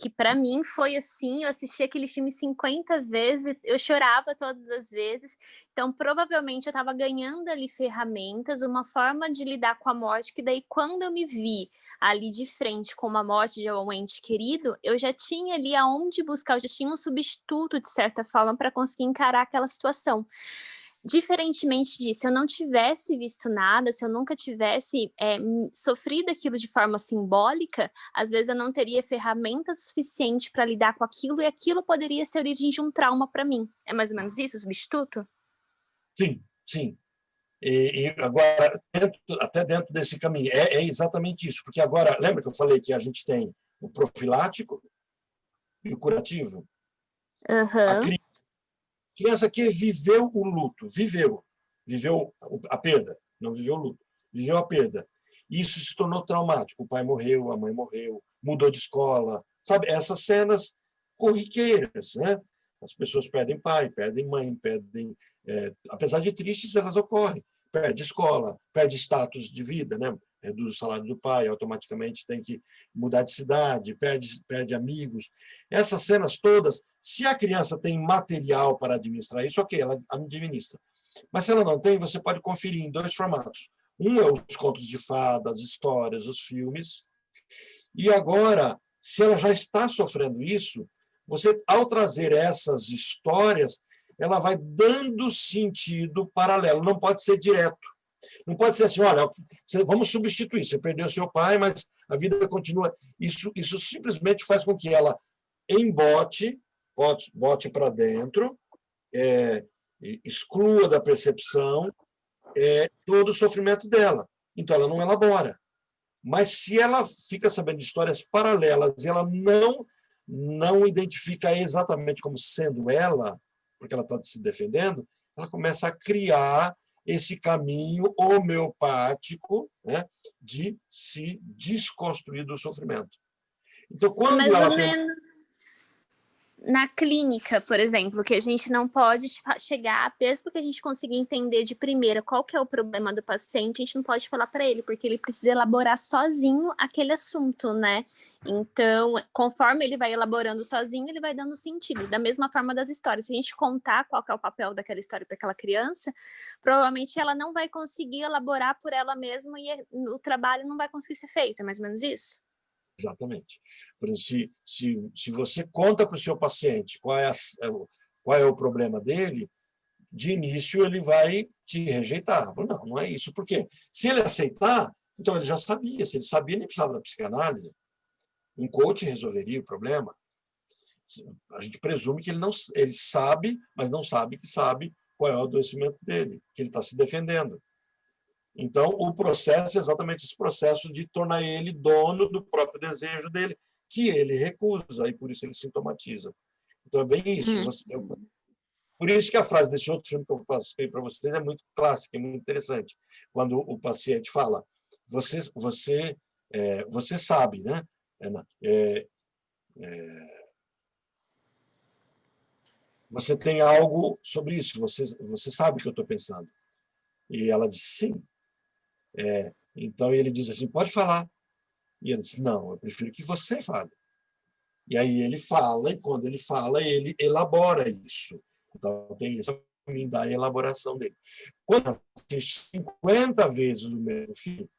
que para mim foi assim, eu assisti aquele filme 50 vezes, eu chorava todas as vezes, então provavelmente eu estava ganhando ali ferramentas, uma forma de lidar com a morte, que daí quando eu me vi ali de frente com uma morte de um ente querido, eu já tinha ali aonde buscar, eu já tinha um substituto de certa forma para conseguir encarar aquela situação. Diferentemente disso, se eu não tivesse visto nada, se eu nunca tivesse sofrido aquilo de forma simbólica, às vezes eu não teria ferramenta suficiente para lidar com aquilo e aquilo poderia ser a origem de um trauma para mim. É mais ou menos isso, o substituto? Sim, sim. E agora, até dentro desse caminho, é exatamente isso. Porque agora, lembra que eu falei que a gente tem o profilático e o curativo? Uhum. A criança que viveu o luto, viveu a perda, não viveu o luto, viveu a perda. Isso se tornou traumático. O pai morreu, a mãe morreu, mudou de escola. Sabe, essas cenas corriqueiras, né? As pessoas perdem pai, perdem mãe, perdem... apesar de tristes, elas ocorrem. Perde escola, perde status de vida, né? Reduz o salário do pai, automaticamente tem que mudar de cidade, perde amigos. Essas cenas todas, se a criança tem material para administrar isso, ok, ela administra. Mas se ela não tem, você pode conferir em 2 formatos. Um é os contos de fadas, as histórias, os filmes. E agora, se ela já está sofrendo isso, você, ao trazer essas histórias, ela vai dando sentido paralelo, não pode ser direto. Não pode ser assim, olha, vamos substituir, você perdeu seu pai, mas a vida continua. Isso simplesmente faz com que ela embote, bote para dentro, exclua da percepção todo o sofrimento dela. Então, ela não elabora. Mas se ela fica sabendo de histórias paralelas e ela não identifica exatamente como sendo ela, porque ela está se defendendo, ela começa a criar esse caminho homeopático, né, de se desconstruir do sofrimento. Então, quando Mais ela ou menos na clínica, por exemplo, que a gente não pode chegar, mesmo que a gente consiga entender de primeira qual que é o problema do paciente, a gente não pode falar para ele, porque ele precisa elaborar sozinho aquele assunto, né? Então, conforme ele vai elaborando sozinho, ele vai dando sentido. Da mesma forma das histórias. Se a gente contar qual que é o papel daquela história para aquela criança, provavelmente ela não vai conseguir elaborar por ela mesma e o trabalho não vai conseguir ser feito. É mais ou menos isso? Exatamente. Por exemplo, se você conta para o seu paciente qual é o problema dele, de início ele vai te rejeitar. Não, não é isso. Por quê? Se ele aceitar, então ele já sabia. Se ele sabia, nem precisava da psicanálise. Um coach resolveria o problema. A gente presume que ele sabe, mas não sabe que sabe qual é o adoecimento dele, que ele está se defendendo. Então, o processo é exatamente esse processo de tornar ele dono do próprio desejo dele, que ele recusa, e por isso ele sintomatiza. Então, é bem isso. Por isso que a frase desse outro filme que eu passei para vocês é muito clássica, é muito interessante. Quando o paciente fala, você sabe, né? Você tem algo sobre isso, você sabe o que eu estou pensando. E ela diz, sim. Então, ele diz assim, pode falar. E ele diz, não, eu prefiro que você fale. E aí ele fala, e quando ele fala, ele elabora isso. Então, tem esse caminho da elaboração dele. Quando assiste 50 vezes o mesmo filme,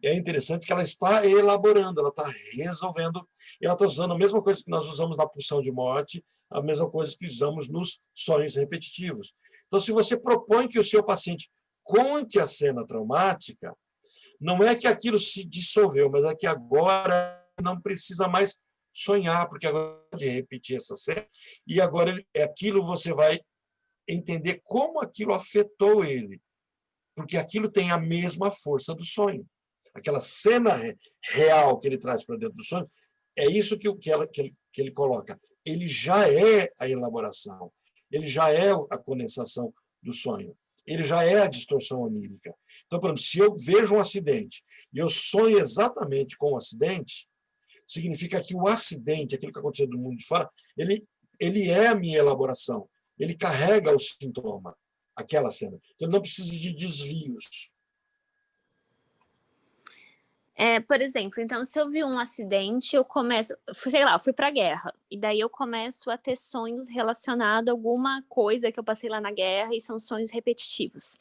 é interessante que ela está elaborando, ela está resolvendo, e ela está usando a mesma coisa que nós usamos na pulsão de morte, a mesma coisa que usamos nos sonhos repetitivos. Então, se você propõe que o seu paciente conte a cena traumática, não é que aquilo se dissolveu, mas é que agora não precisa mais sonhar, porque agora pode repetir essa cena, e agora aquilo você vai entender como aquilo afetou ele, porque aquilo tem a mesma força do sonho. Aquela cena real que ele traz para dentro do sonho, é isso que ele coloca. Ele já é a elaboração, ele já é a condensação do sonho, ele já é a distorção onírica. Então, por exemplo, se eu vejo um acidente e eu sonho exatamente com o acidente, significa que o acidente, aquilo que aconteceu do mundo de fora, ele é a minha elaboração, ele carrega o sintoma, aquela cena. Então, ele não precisa de desvios. Por exemplo, então, se eu vi um acidente, eu começo, sei lá, eu fui para a guerra, e daí eu começo a ter sonhos relacionados a alguma coisa que eu passei lá na guerra, e são sonhos repetitivos.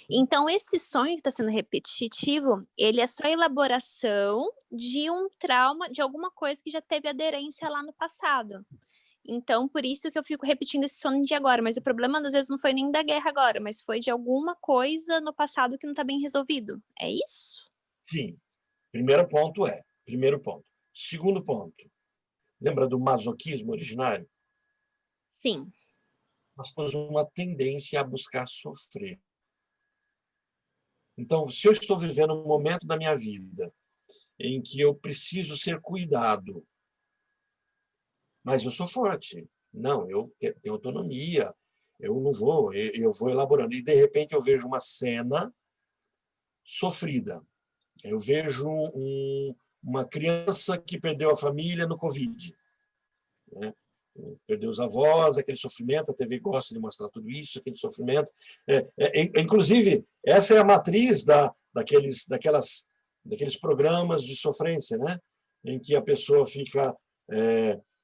Então, esse sonho que está sendo repetitivo, ele é só a elaboração de um trauma, de alguma coisa que já teve aderência lá no passado. Então, por isso que eu fico repetindo esse sonho de agora, mas o problema, às vezes, não foi nem da guerra agora, mas foi de alguma coisa no passado que não está bem resolvido. É isso? Sim. Primeiro ponto. Segundo ponto, lembra do masoquismo originário? Sim. Nós temos uma tendência a buscar sofrer. Então, se eu estou vivendo um momento da minha vida em que eu preciso ser cuidado, mas eu sou forte, não, eu tenho autonomia, eu não vou, eu vou elaborando. E, de repente, eu vejo uma cena sofrida. Eu vejo uma criança que perdeu a família no Covid, né? Perdeu os avós, aquele sofrimento, a TV gosta de mostrar tudo isso, aquele sofrimento. Inclusive, essa é a matriz daqueles programas de sofrência, né? Em que a pessoa fica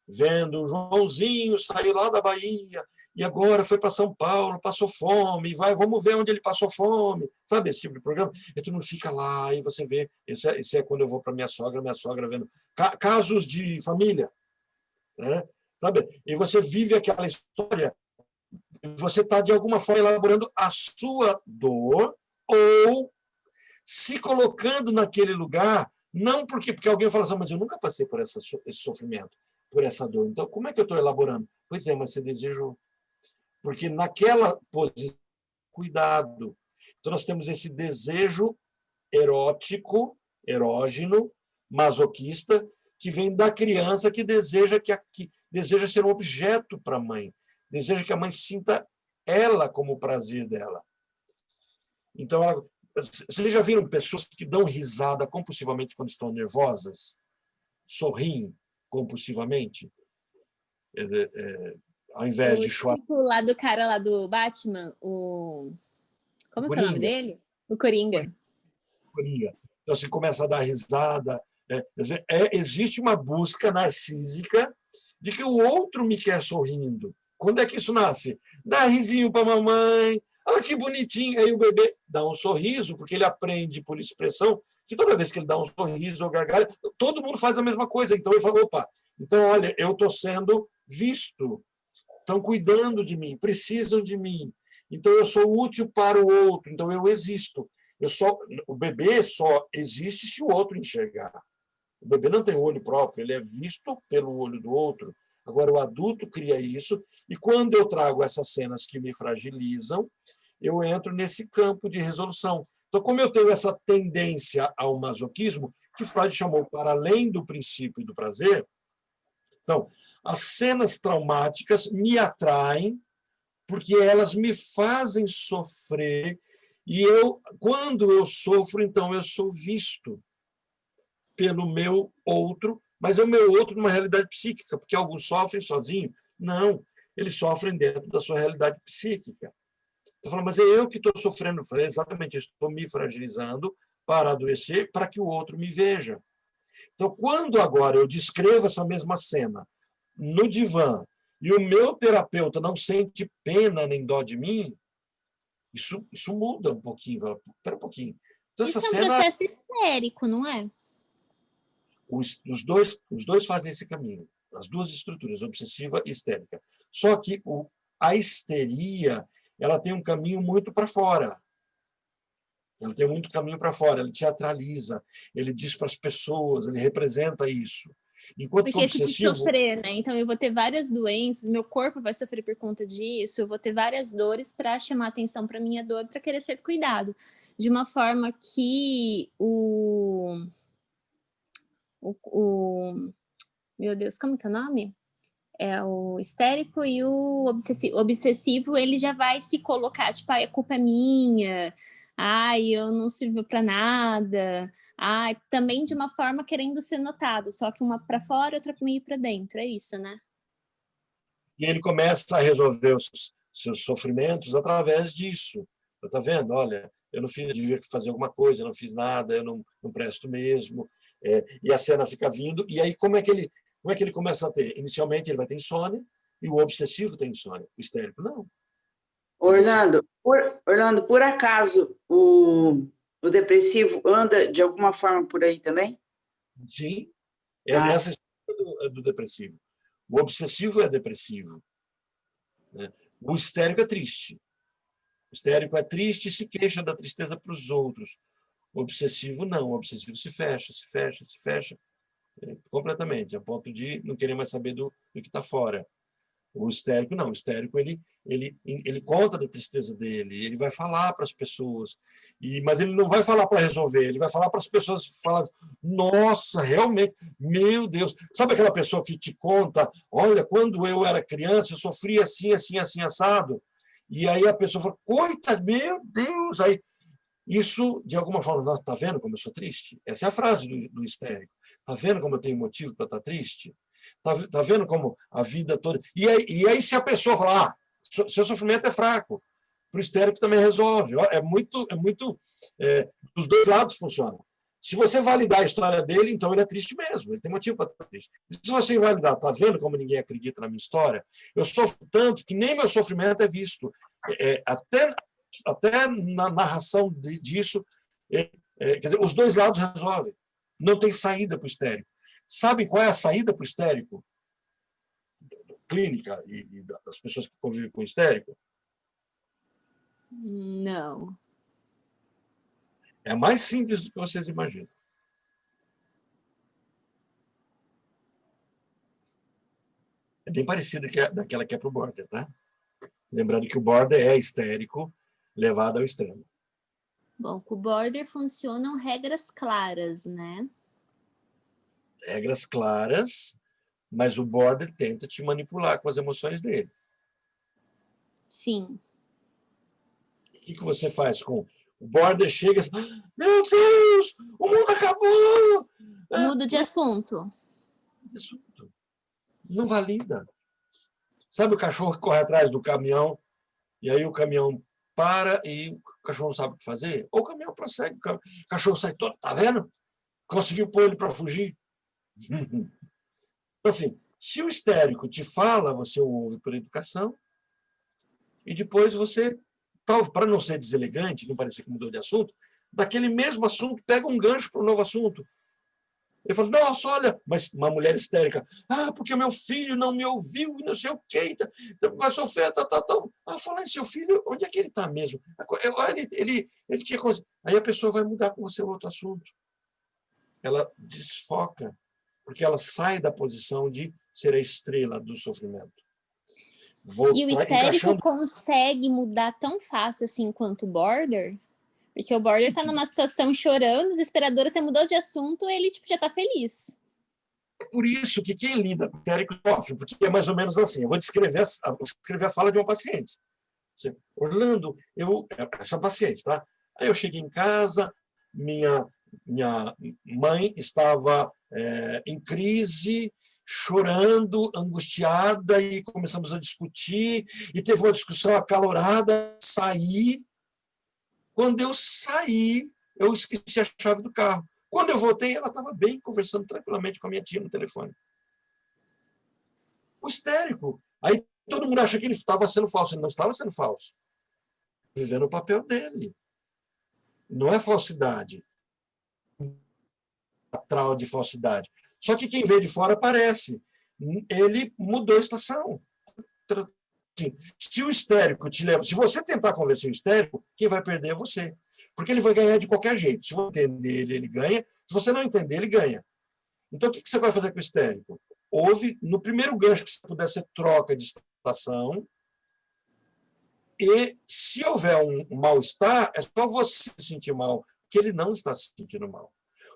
vendo o Joãozinho sair lá da Bahia e agora foi para São Paulo, passou fome, vamos ver onde ele passou fome, sabe esse tipo de programa? E tu não fica lá e você vê, isso é quando eu vou para minha sogra vendo casos de família, né? Sabe? E você vive aquela história, você está, de alguma forma, elaborando a sua dor ou se colocando naquele lugar, não porque alguém fala assim, mas eu nunca passei por esse sofrimento, por essa dor. Então, como é que eu estou elaborando? Pois é, mas você desejou. Porque naquela posição, cuidado. Então, nós temos esse desejo erótico, erógeno, masoquista, que vem da criança que deseja ser um objeto para a mãe, deseja que a mãe sinta ela como o prazer dela. Então, vocês já viram pessoas que dão risada compulsivamente quando estão nervosas? Sorriem compulsivamente? Ao invés de chorar. Tipo lá do cara lá do Batman, como é que é o nome dele? O Coringa. Então, você começa a dar risada. Existe uma busca narcísica de que o outro me quer sorrindo. Quando é que isso nasce? Dá risinho para a mamãe. Ah, que bonitinho. Aí o bebê dá um sorriso, porque ele aprende por expressão que toda vez que ele dá um sorriso ou gargalha, todo mundo faz a mesma coisa. Então ele fala, opa, então olha, eu estou sendo visto. Estão cuidando de mim, precisam de mim. Então eu sou útil para o outro, então eu existo. O bebê só existe se o outro enxergar. O bebê não tem olho próprio, ele é visto pelo olho do outro. Agora, o adulto cria isso, e quando eu trago essas cenas que me fragilizam, eu entro nesse campo de resolução. Então, como eu tenho essa tendência ao masoquismo, que Freud chamou para além do princípio do prazer, então, as cenas traumáticas me atraem porque elas me fazem sofrer, e quando eu sofro, então eu sou visto pelo meu outro, mas é o meu outro numa realidade psíquica, porque alguns sofrem sozinho. Não, eles sofrem dentro da sua realidade psíquica. Estou falando, mas é eu que estou sofrendo. Eu falei, exatamente, eu estou me fragilizando para adoecer, para que o outro me veja. Então, quando agora eu descrevo essa mesma cena no divã e o meu terapeuta não sente pena nem dó de mim, isso muda um pouquinho. Espera um pouquinho. Então, isso essa é um processo histérico, não é? Os dois fazem esse caminho, as duas estruturas, obsessiva e histérica. Só que a histeria, ela tem um caminho muito para fora. Ela tem muito caminho para fora, ele teatraliza, ele diz para as pessoas, ele representa isso. Enquanto que o Porque obsessivo... se sofrer, né? Então eu vou ter várias doenças, meu corpo vai sofrer por conta disso, eu vou ter várias dores para chamar atenção para minha dor, para querer ser cuidado. De uma forma que meu Deus, como que é o nome? É o histérico e o obsessivo, ele já vai se colocar, tipo, a culpa é minha, eu não sirvo para nada, também de uma forma querendo ser notado, só que uma para fora, outra meio para dentro, é isso, né? E ele começa a resolver os seus sofrimentos através disso. Está vendo? Olha, eu não fiz, eu devia fazer alguma coisa, eu não fiz nada, eu não presto mesmo. E a cena fica vindo, e aí como é que ele começa a ter? Inicialmente ele vai ter insônia, e o obsessivo tem insônia, o histérico não. Orlando, por acaso o depressivo anda de alguma forma por aí também? Sim, essa história é do depressivo. O obsessivo é depressivo, né? O histérico é triste. O histérico é triste e se queixa da tristeza para os outros. O obsessivo não, o obsessivo se fecha completamente, a ponto de não querer mais saber do que está fora. O histérico não, o histérico ele conta da tristeza dele, ele vai falar para as pessoas, mas ele não vai falar para resolver, ele vai falar para as pessoas, falar, nossa, realmente, meu Deus, sabe aquela pessoa que te conta, olha, quando eu era criança, eu sofria assim, assim, assim, assado, e aí a pessoa fala, coitado, meu Deus, aí isso, de alguma forma, está vendo como eu sou triste? Essa é a frase do histérico. Está vendo como eu tenho motivo para estar triste? Tá vendo como a vida toda... E aí se a pessoa falar, seu sofrimento é fraco, para o histérico também resolve. Dos dois lados funciona. Se você validar a história dele, então ele é triste mesmo, ele tem motivo para estar triste. Se você invalidar, tá vendo como ninguém acredita na minha história? Eu sofro tanto que nem meu sofrimento é visto. Até na narração disso, quer dizer, os dois lados resolvem. Não tem saída para o histérico. Sabem qual é a saída para o histérico? Clínica e das pessoas que convivem com o histérico? Não. É mais simples do que vocês imaginam. É bem parecida daquela que é para o border, tá? Lembrando que o border é histérico levado ao extremo. Bom, com o border funcionam regras claras, né? Regras claras, mas o border tenta te manipular com as emoções dele. Sim. O que você faz com o border? Chega assim, meu Deus, o mundo acabou! Mudo de assunto. Não valida. Sabe o cachorro que corre atrás do caminhão, e aí o caminhão para e o cachorro não sabe o que fazer? Ou o caminhão prossegue, o cachorro sai todo, tá vendo? Conseguiu pôr ele para fugir. Então, assim, se o histérico te fala, você o ouve por educação, e depois você, para não ser deselegante, não parecer que mudou de assunto, daquele mesmo assunto, pega um gancho para um novo assunto. Ele fala, nossa, olha, mas uma mulher histérica, porque o meu filho não me ouviu, não sei o quê, vai sofrer, tal. Fala, seu filho, onde é que ele está mesmo? Ele tinha coisa. Aí a pessoa vai mudar com você outro assunto. Ela desfoca, porque ela sai da posição de ser a estrela do sofrimento. E o histérico consegue mudar tão fácil assim quanto o border? Porque o border está numa situação chorando, desesperadora, você mudou de assunto, ele já está feliz. É por isso que quem lida com histérico sofre, porque é mais ou menos assim. Eu vou descrever a fala de uma paciente. Orlando, essa paciente, tá? Aí eu cheguei em casa, minha mãe estava em crise, chorando, angustiada, e começamos a discutir, e teve uma discussão acalorada, saí. Quando eu saí, eu esqueci a chave do carro. Quando eu voltei, ela estava bem, conversando tranquilamente com a minha tia no telefone. O histérico. Aí todo mundo acha que ele estava sendo falso. Ele não estava sendo falso. Vivendo o papel dele. Não é falsidade. Astral de falsidade. Só que quem vê de fora aparece. Ele mudou a estação. Se o histérico te leva... Se você tentar convencer o histérico, quem vai perder é você. Porque ele vai ganhar de qualquer jeito. Se você entender ele ganha. Se você não entender, ele ganha. Então, o que você vai fazer com o histérico? Houve, no primeiro gancho que você puder, ser troca de estação, e se houver um mal-estar, é só você se sentir mal, porque ele não está se sentindo mal.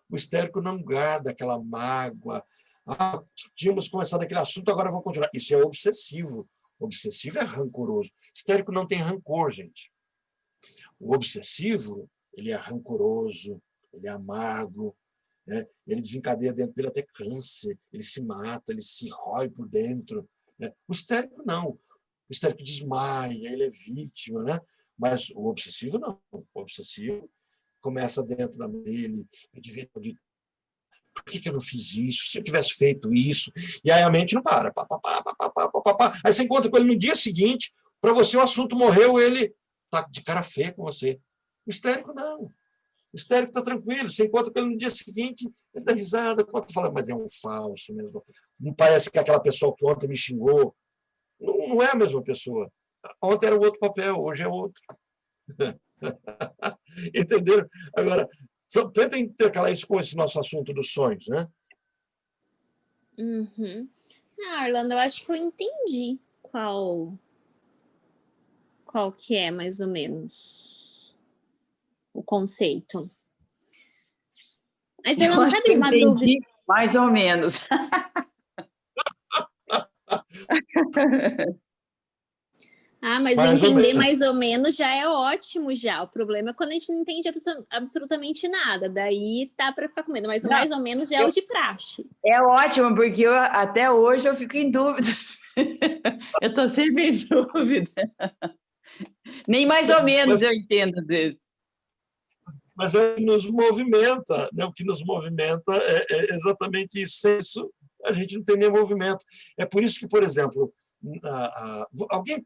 O histérico não guarda aquela mágoa. Tínhamos começado aquele assunto, agora vamos continuar. Isso é obsessivo. O obsessivo é rancoroso. O histérico não tem rancor, gente. O obsessivo, ele é rancoroso, ele é amargo, né? Ele desencadeia dentro dele até câncer, ele se mata, ele se rói por dentro, né? O histérico não. O histérico desmaia, ele é vítima, né? Mas o obsessivo não. O obsessivo começa dentro da dele. Eu devia ter... Por que eu não fiz isso? Se eu tivesse feito isso... E aí a mente não para. Aí você encontra com ele no dia seguinte, para você o assunto morreu, ele está de cara feia com você. O histérico não. O histérico está tranquilo. Você encontra com ele no dia seguinte, ele dá risada, fala, mas é um falso mesmo. Não parece que é aquela pessoa que ontem me xingou. Não é a mesma pessoa. Ontem era o outro papel, hoje é outro. Entenderam? Agora, tenta intercalar isso com esse nosso assunto dos sonhos, né? Uhum. Orlando, eu acho que eu entendi qual que é, mais ou menos, o conceito. Mas eu não sabia uma dúvida. Mais ou menos. Ah, mas Mais ou entender menos. mais ou menos já é ótimo já. O problema é quando a gente não entende absolutamente nada. Daí tá para ficar com medo. Mas o Não, mais ou menos já é o de praxe. é ótimo, porque até hoje eu fico em dúvida. Eu estou sempre em dúvida. Nem mais ou menos eu entendo dele. Mas é o que nos movimenta, né? O que nos movimenta é exatamente isso. Sem isso, a gente não tem nem movimento. É por isso que, por exemplo,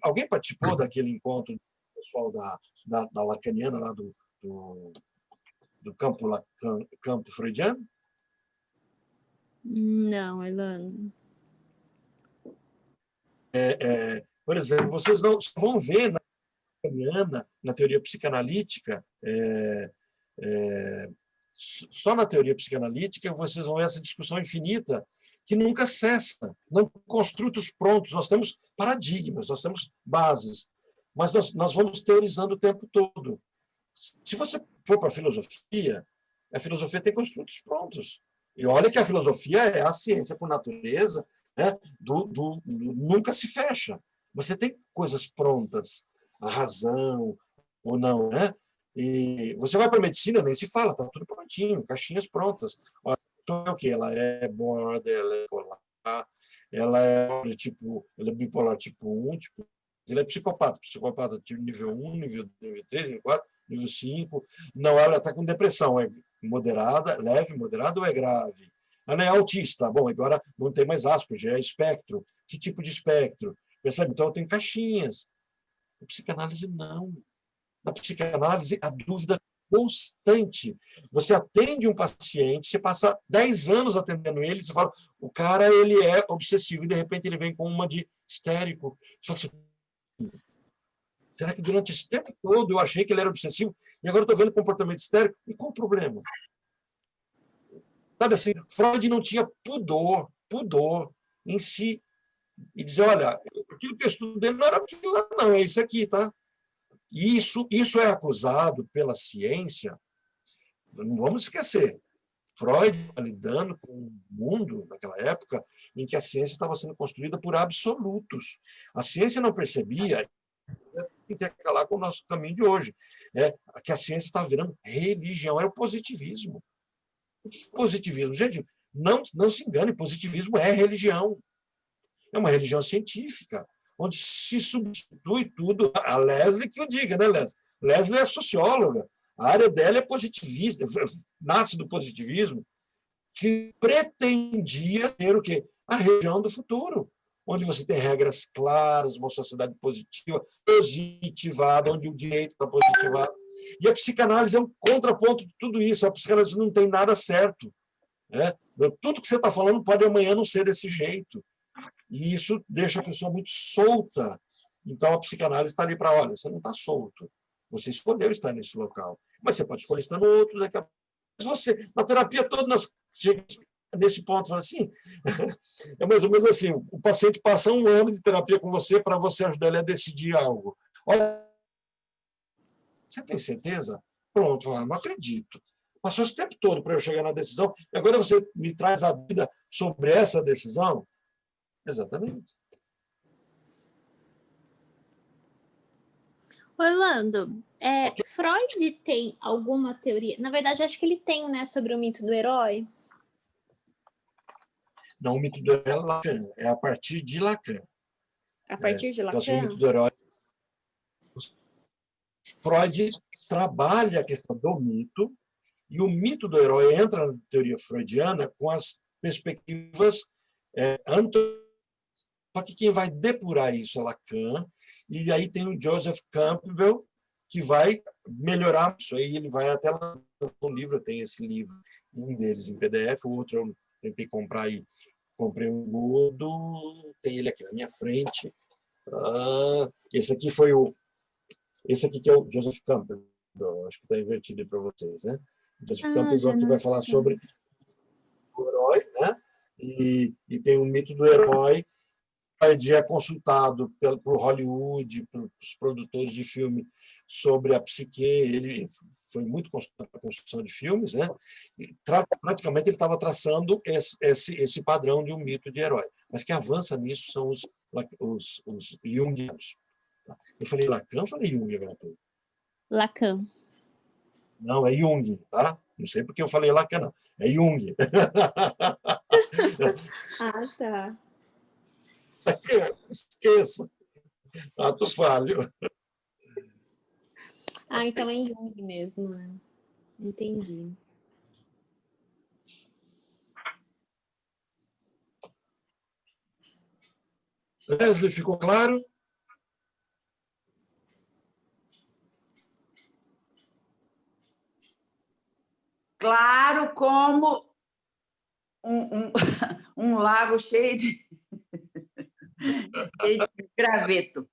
alguém participou daquele encontro do pessoal da lacaniana, lá do campo freudiano? Não, Elano. Por exemplo, vocês não vão ver na lacaniana, na teoria psicanalítica, só na teoria psicanalítica vocês vão ver essa discussão infinita que nunca cessa. Não construtos prontos, nós temos paradigmas, nós temos bases, mas nós vamos teorizando o tempo todo. Se você for para a filosofia tem construtos prontos. E olha que a filosofia é a ciência por natureza, né, nunca se fecha. Você tem coisas prontas, a razão ou não, né? E você vai para a medicina, nem se fala, está tudo prontinho, caixinhas prontas. Olha, o que? Ela é border, ela é bipolar, ela é bipolar tipo 1, ele é psicopata tipo nível 1, nível 3, nível 4, nível 5. Não, ela está com depressão, é moderada, leve, moderada ou é grave? Ela é autista, bom, agora não tem mais Asperger, é espectro. Que tipo de espectro? Percebe? Então tem caixinhas. Na psicanálise, não. Na psicanálise, a dúvida é constante. Você atende um paciente, você passa 10 anos atendendo ele, você fala, o cara ele é obsessivo, e de repente ele vem com uma de histérico. Você fala assim, será que durante esse tempo todo eu achei que ele era obsessivo e agora eu estou vendo comportamento histérico? E qual o problema? Sabe assim, Freud não tinha pudor em si. E dizer, olha, aquilo que eu estudei não era aquilo lá, não, é isso aqui, tá? E isso é acusado pela ciência, não vamos esquecer. Freud estava lidando com um mundo, naquela época, em que a ciência estava sendo construída por absolutos. A ciência não percebia, intercalar com o nosso caminho de hoje, que a ciência estava virando religião, era o positivismo. Positivismo, gente, não se engane, positivismo é religião. É uma religião científica, onde se substitui tudo. A Leslie que o diga, né, Leslie? Leslie é socióloga. A área dela é positivista, nasce do positivismo, que pretendia ter o quê? A religião do futuro, onde você tem regras claras, uma sociedade positiva, positivada, onde o direito está positivado. E a psicanálise é um contraponto de tudo isso. A psicanálise não tem nada certo. Né? Tudo que você está falando pode amanhã não ser desse jeito. E isso deixa a pessoa muito solta. Então, a psicanálise está ali para, olha, você não está solto. Você escolheu estar nesse local. Mas você pode escolher estar no outro. Daqui a... Você, na terapia toda, nós chegamos nesse ponto, assim, é mais ou menos assim, o paciente passa 1 ano de terapia com você para você ajudar ele a decidir algo. Olha, você tem certeza? Pronto, não acredito. Passou esse tempo todo para eu chegar na decisão, e agora você me traz a dúvida sobre essa decisão? Exatamente. Orlando, Freud tem alguma teoria? Na verdade, acho que ele tem, né, sobre o mito do herói. Não, o mito do herói é Lacan, é a partir de Lacan. A partir de Então, assim, o Lacan? mito do herói. Freud trabalha a questão do mito, e o mito do herói entra na teoria freudiana com as perspectivas antropológicas. Só que quem vai depurar isso é Lacan, e aí tem o Joseph Campbell, que vai melhorar isso. Aí ele vai até lá no livro, eu tenho esse livro, um deles em PDF, o outro eu tentei comprar aí. Comprei um Godo, tem ele aqui na minha frente. Esse aqui que é o Joseph Campbell. Acho que está invertido para vocês, né? O Joseph Campbell que vai falar sobre o herói, né? E tem o mito do herói. Freud é consultado por Hollywood, pelos produtores de filme sobre a psique. Ele foi muito consultado para a construção de filmes, né? E, praticamente ele estava traçando esse padrão de um mito de herói. Mas quem avança nisso são os jungianos. Eu falei Lacan ou falei Jung agora? Lacan. Não, é Jung, tá? Não sei porque eu falei Lacan, não. É Jung. Ah, tá. Esqueça. Ato falho. Ah, então é Jung mesmo, né? Entendi. Leslie, ficou claro? Claro como um lago cheio de graveto.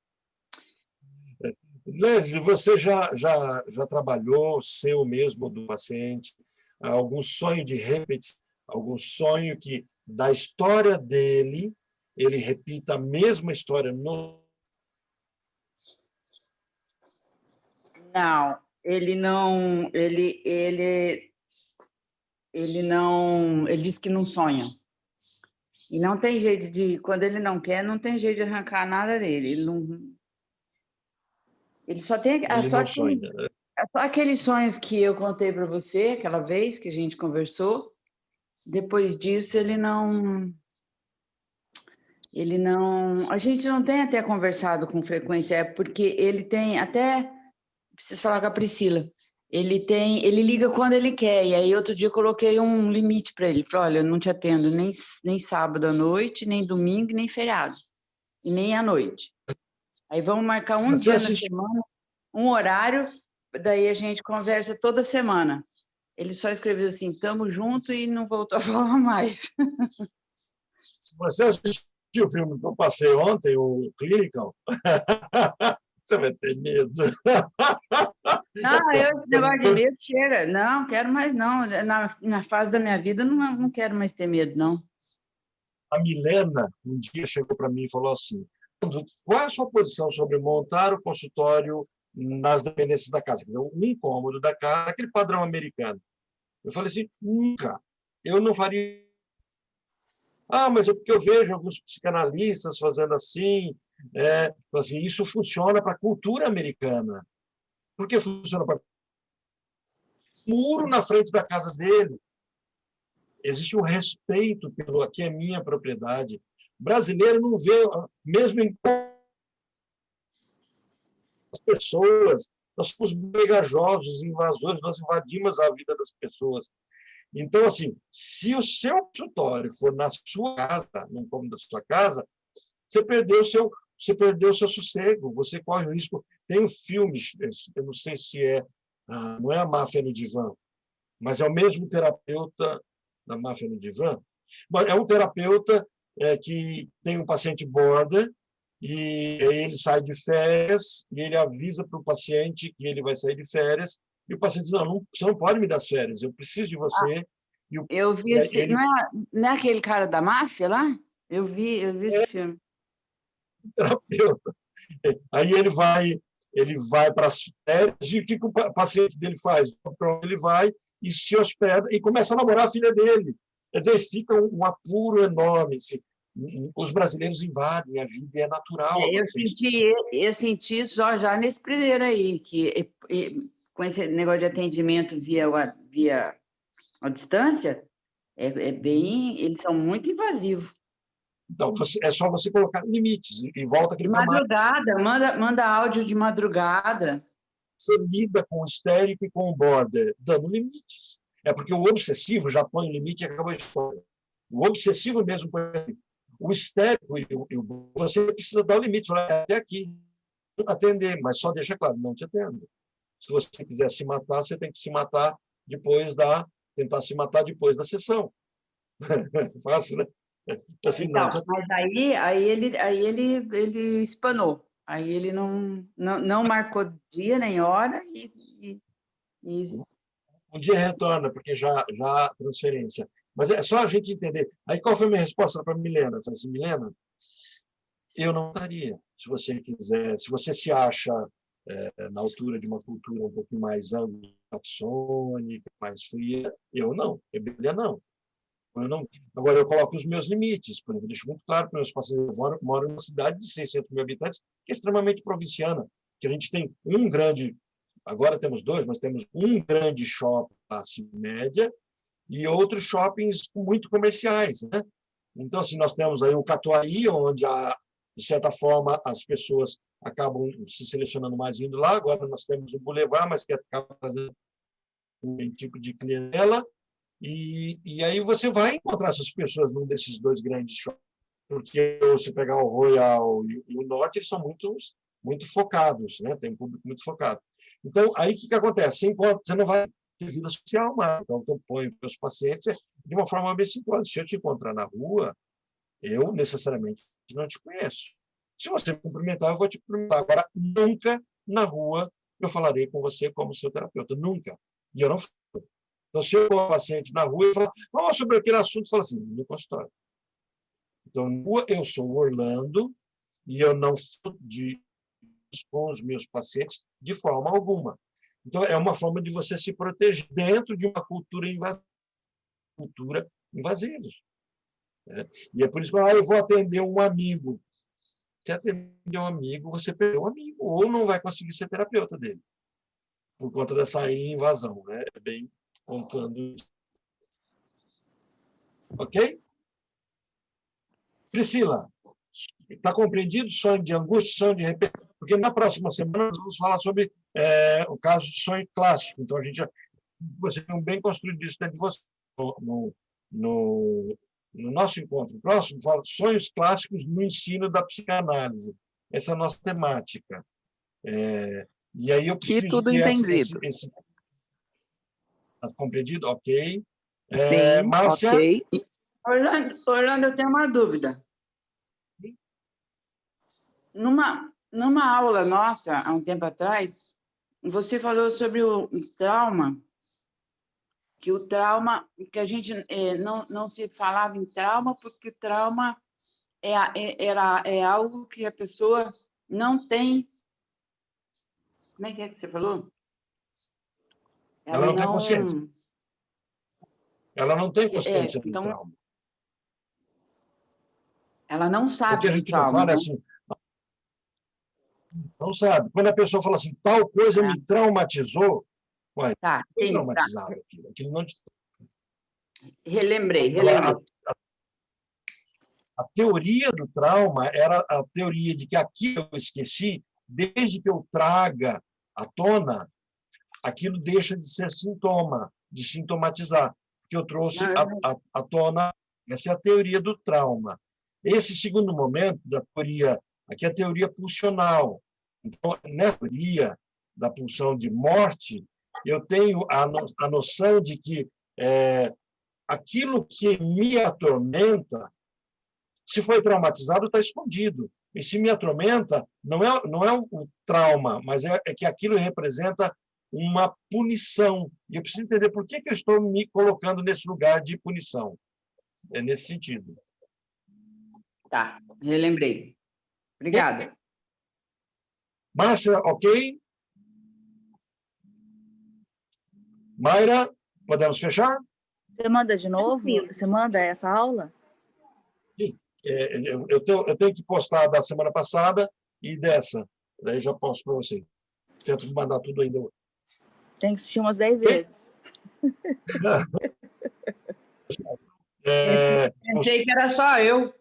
Leslie, você já trabalhou, seu mesmo, do paciente, algum sonho de repetição, algum sonho que, da história dele, ele repita a mesma história no... Não, ele não, ele não, ele diz que não sonha. E não tem jeito de, quando ele não quer, não tem jeito de arrancar nada dele. Ele só tem, Ele não sonha. só aqueles sonhos que eu contei para você aquela vez que a gente conversou. Depois disso, a gente não tem até conversado com frequência, é porque ele tem até, preciso falar com a Priscila, ele liga quando ele quer, e aí outro dia eu coloquei um limite para ele, falei, olha, eu não te atendo nem sábado à noite, nem domingo, nem feriado, e nem à noite. Aí vamos marcar um dia na semana, um horário, daí a gente conversa toda semana. Ele só escreveu assim, tamo junto, e não voltou a falar mais. Se você assistiu o filme que eu passei ontem, o Clinical, você vai ter medo. Não, esse negócio de medo chega. Não, quero mais não. Na fase da minha vida, não quero mais ter medo, não. A Milena, um dia, chegou para mim e falou assim, qual é a sua posição sobre montar o consultório nas dependências da casa? O incômodo da casa, aquele padrão americano. Eu falei assim, nunca. Eu não faria. Ah, mas é porque eu vejo alguns psicanalistas fazendo assim. Assim, isso funciona para a cultura americana. Por que funciona para muro na frente da casa dele? Existe um respeito pelo aqui é minha propriedade. O brasileiro não vê, mesmo em as pessoas, nós somos pegajosos, invasores, nós invadimos a vida das pessoas. Então, assim, se o seu consultório for na sua casa, no cômodo da sua casa, você perdeu o seu sossego, você corre o risco. Tem um filme, eu não sei se não é a Máfia no Divã, mas é o mesmo terapeuta da Máfia no Divã. É um terapeuta que tem um paciente border e ele sai de férias e ele avisa para o paciente que ele vai sair de férias e o paciente diz, não, você não pode me dar as férias, eu preciso de você. Eu vi esse, ele, não é aquele cara da máfia lá? Eu vi esse filme. Terapeuta. Aí ele vai para as férias e o que o paciente dele faz? Ele vai e se hospeda e começa a namorar a filha dele. Quer dizer, fica um apuro enorme. Assim. Os brasileiros invadem a vida e é natural. Eu senti isso já nesse primeiro aí, que com esse negócio de atendimento via a distância, eles são muito invasivos. Então, é só você colocar limites e volta aquele madrugada, manda áudio de madrugada. Você lida com o histérico e com o border, dando limites. É porque o obsessivo já põe o limite e acabou a história. O obsessivo mesmo põe o histérico, você precisa dar o limite, até aqui, atender, mas só deixa claro, não te atendo. Se você quiser se matar, você tem que se matar tentar se matar depois da sessão. Fácil, né? Assim, então, mas aí ele espanou. Aí ele não marcou dia nem hora e... Um dia retorna, porque já há transferência. Mas é só a gente entender. Aí qual foi a minha resposta para a Milena? Eu falei assim, Milena, eu não estaria. Se você quiser, se você se acha na altura de uma cultura um pouco mais anglo-saxônica, mais fria, eu não. Rebelião não. Agora, eu coloco os meus limites. Por exemplo, deixo muito claro para os meus pacientes. Eu moro em uma cidade de 600 mil habitantes, que é extremamente provinciana, que a gente tem um grande, agora temos dois, mas temos um grande shopping classe média e outros shoppings muito comerciais, né? Então, assim, nós temos aí o Catuaí, onde, de certa forma, as pessoas acabam se selecionando mais indo lá. Agora nós temos o Boulevard, mas que acaba fazendo um tipo de clientela. E aí você vai encontrar essas pessoas num desses dois grandes shoppings, porque se pegar o Royal e o Norte, eles são muito focados, né? Tem um público muito focado. Então, aí o que acontece? Você não vai ter vida social mais. Então, eu ponho para os pacientes de uma forma bem simples. Se eu te encontrar na rua, eu necessariamente não te conheço. Se você me cumprimentar, eu vou te cumprimentar. Agora, nunca na rua eu falarei com você como seu terapeuta. Nunca. E eu não falo. Então, se eu vou um paciente na rua e falo, vamos sobre aquele assunto, fala assim, no consultório. Então, na rua, eu sou o Orlando e eu não falo com os meus pacientes de forma alguma. Então, é uma forma de você se proteger dentro de uma cultura invasiva. Né? E é por isso que eu vou atender um amigo. Se atender um amigo, você perdeu um amigo, ou não vai conseguir ser terapeuta dele, por conta dessa invasão. Né? É bem contando isso. Ok? Priscila, está compreendido? Sonho de angústia, sonho de repetição? Porque na próxima semana nós vamos falar sobre o caso de sonho clássico. Então, você tem um bem construído isso dentro de você. No nosso encontro próximo, fala sonhos clássicos no ensino da psicanálise. Essa é a nossa temática. E aí eu preciso que tudo que entendido. Está compreendido? Ok. Sim, Márcia? ok. Orlando, eu tenho uma dúvida. Numa aula nossa, há um tempo atrás, você falou sobre o trauma, que a gente não se falava em trauma, porque trauma é algo que a pessoa não tem. Como é que você falou? Ela não tem consciência. Ela não tem consciência do então, trauma. Ela não sabe O que a do gente trauma. não fala é assim, não sabe. Quando a pessoa fala assim, tal coisa me traumatizou, ué, Tá, foi sim, traumatizado tá. aquilo não te... Relembrei. Agora, a teoria do trauma era a teoria de que aquilo eu esqueci, desde que eu traga à tona, aquilo deixa de ser sintoma, de sintomatizar, que eu trouxe à tona. Essa é a teoria do trauma. Esse segundo momento da teoria, aqui é a teoria pulsional. Então, nessa teoria da pulsão de morte, eu tenho a noção de que aquilo que me atormenta, se foi traumatizado, está escondido. E se me atormenta, não é o trauma, mas é que aquilo representa uma punição. E eu preciso entender por que eu estou me colocando nesse lugar de punição. É nesse sentido. Tá, relembrei. Obrigada. Márcia, ok? Mayra, podemos fechar? Você manda de novo? Você manda essa aula? Sim. Eu tenho que postar da semana passada e dessa. Daí já posto para você. Tento mandar tudo ainda. Tem que assistir umas 10 vezes. Pensei que era só eu.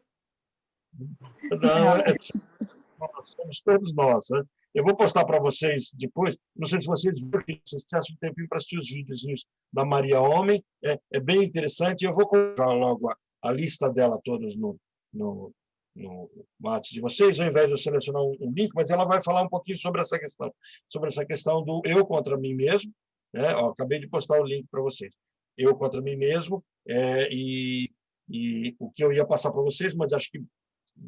Não, somos todos nós. Né? Eu vou postar para vocês depois. Não sei se vocês viram, vocês tiveram um tempinho para assistir os videozinhos da Maria Homem. É bem interessante. Eu vou colocar logo a lista dela todas no WhatsApp de vocês, ao invés de eu selecionar um link, mas ela vai falar um pouquinho sobre essa questão do eu contra mim mesmo. Né? Acabei de postar o link para vocês. Eu contra mim mesmo. E o que eu ia passar para vocês, mas acho que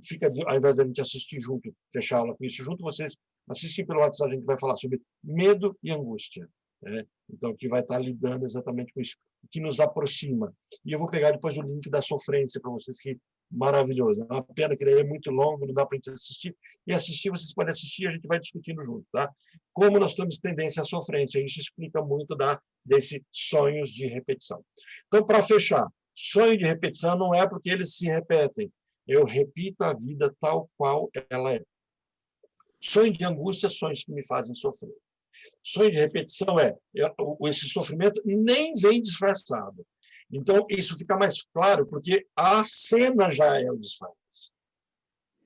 fica, ao invés de a gente assistir junto, fechar a aula com isso junto, vocês assistem pelo WhatsApp, a gente vai falar sobre medo e angústia. Né? Então, que vai estar lidando exatamente com isso, o que nos aproxima. E eu vou pegar depois o link da sofrência para vocês, que maravilhoso. É uma pena que daí é muito longo, não dá para a gente assistir. E assistir, vocês podem assistir e a gente vai discutindo junto. Tá? Como nós temos tendência à sofrência, isso explica muito desses sonhos de repetição. Então, para fechar, Sonho de repetição não é porque eles se repetem. Eu repito a vida tal qual ela é. Sonho de angústia, sonhos que me fazem sofrer. Sonho de repetição esse sofrimento nem vem disfarçado. Então, isso fica mais claro, porque a cena já é o disfarce.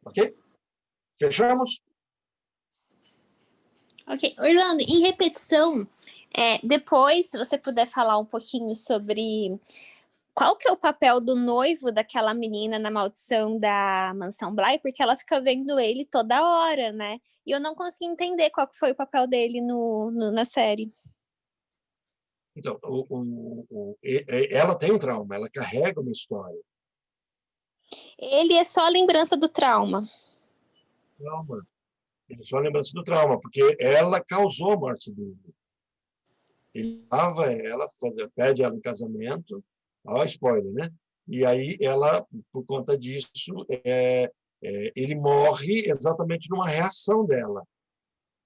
Ok? Fechamos? Ok. Orlando, em repetição, depois, se você puder falar um pouquinho sobre qual que é o papel do noivo daquela menina na maldição da Mansão Bly, porque ela fica vendo ele toda hora, né? E eu não consegui entender qual que foi o papel dele na série. Então, ela tem um trauma, ela carrega uma história. Ele é só a lembrança do trauma. Trauma. É só a lembrança do trauma, porque ela causou a morte dele. Ele lava ela, pede ela em casamento, ó, spoiler, né? E aí ela, por conta disso, ele morre exatamente numa reação dela.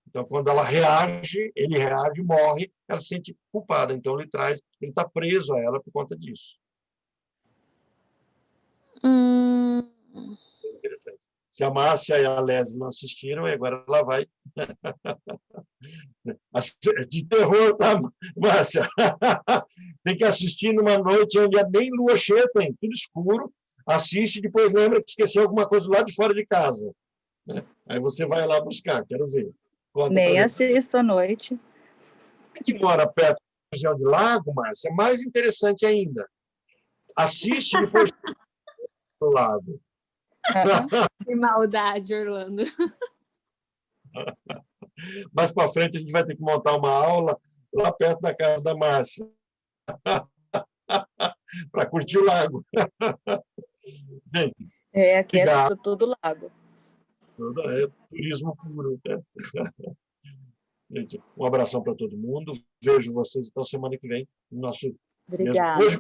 Então, quando ela reage, ele reage, morre, ela se sente culpada. Então, ele está preso a ela por conta disso. Interessante. Se a Márcia e a Leslie não assistiram, agora ela vai. De terror, tá, Márcia? Tem que assistir numa noite onde nem lua cheia tem, tudo escuro. Assiste e depois lembra que esqueceu alguma coisa lá de fora de casa. Aí você vai lá buscar, quero ver. Conta Nem assisto à noite. que mora perto da região de Lago, Márcia, é mais interessante ainda. Assiste depois do lago. Que maldade, Orlando. Mais para frente a gente vai ter que montar uma aula lá perto da casa da Márcia. Para curtir o lago. Gente, Aqui é todo lago. É turismo puro. Né? Gente, um abração para todo mundo. Vejo vocês então semana que vem no nosso Obrigada. Hoje,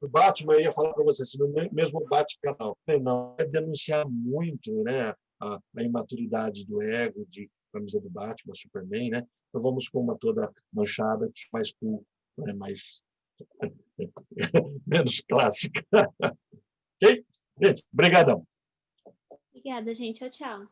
o Batman, eu ia falar para vocês, no mesmo Bate-canal. Não, é denunciar muito, né, a imaturidade do ego, de camisa do Batman, Superman, né? Então vamos com uma toda manchada, mais cool, né, mais menos clássica. Ok? Gente, brigadão. Obrigada, gente. Tchau, tchau.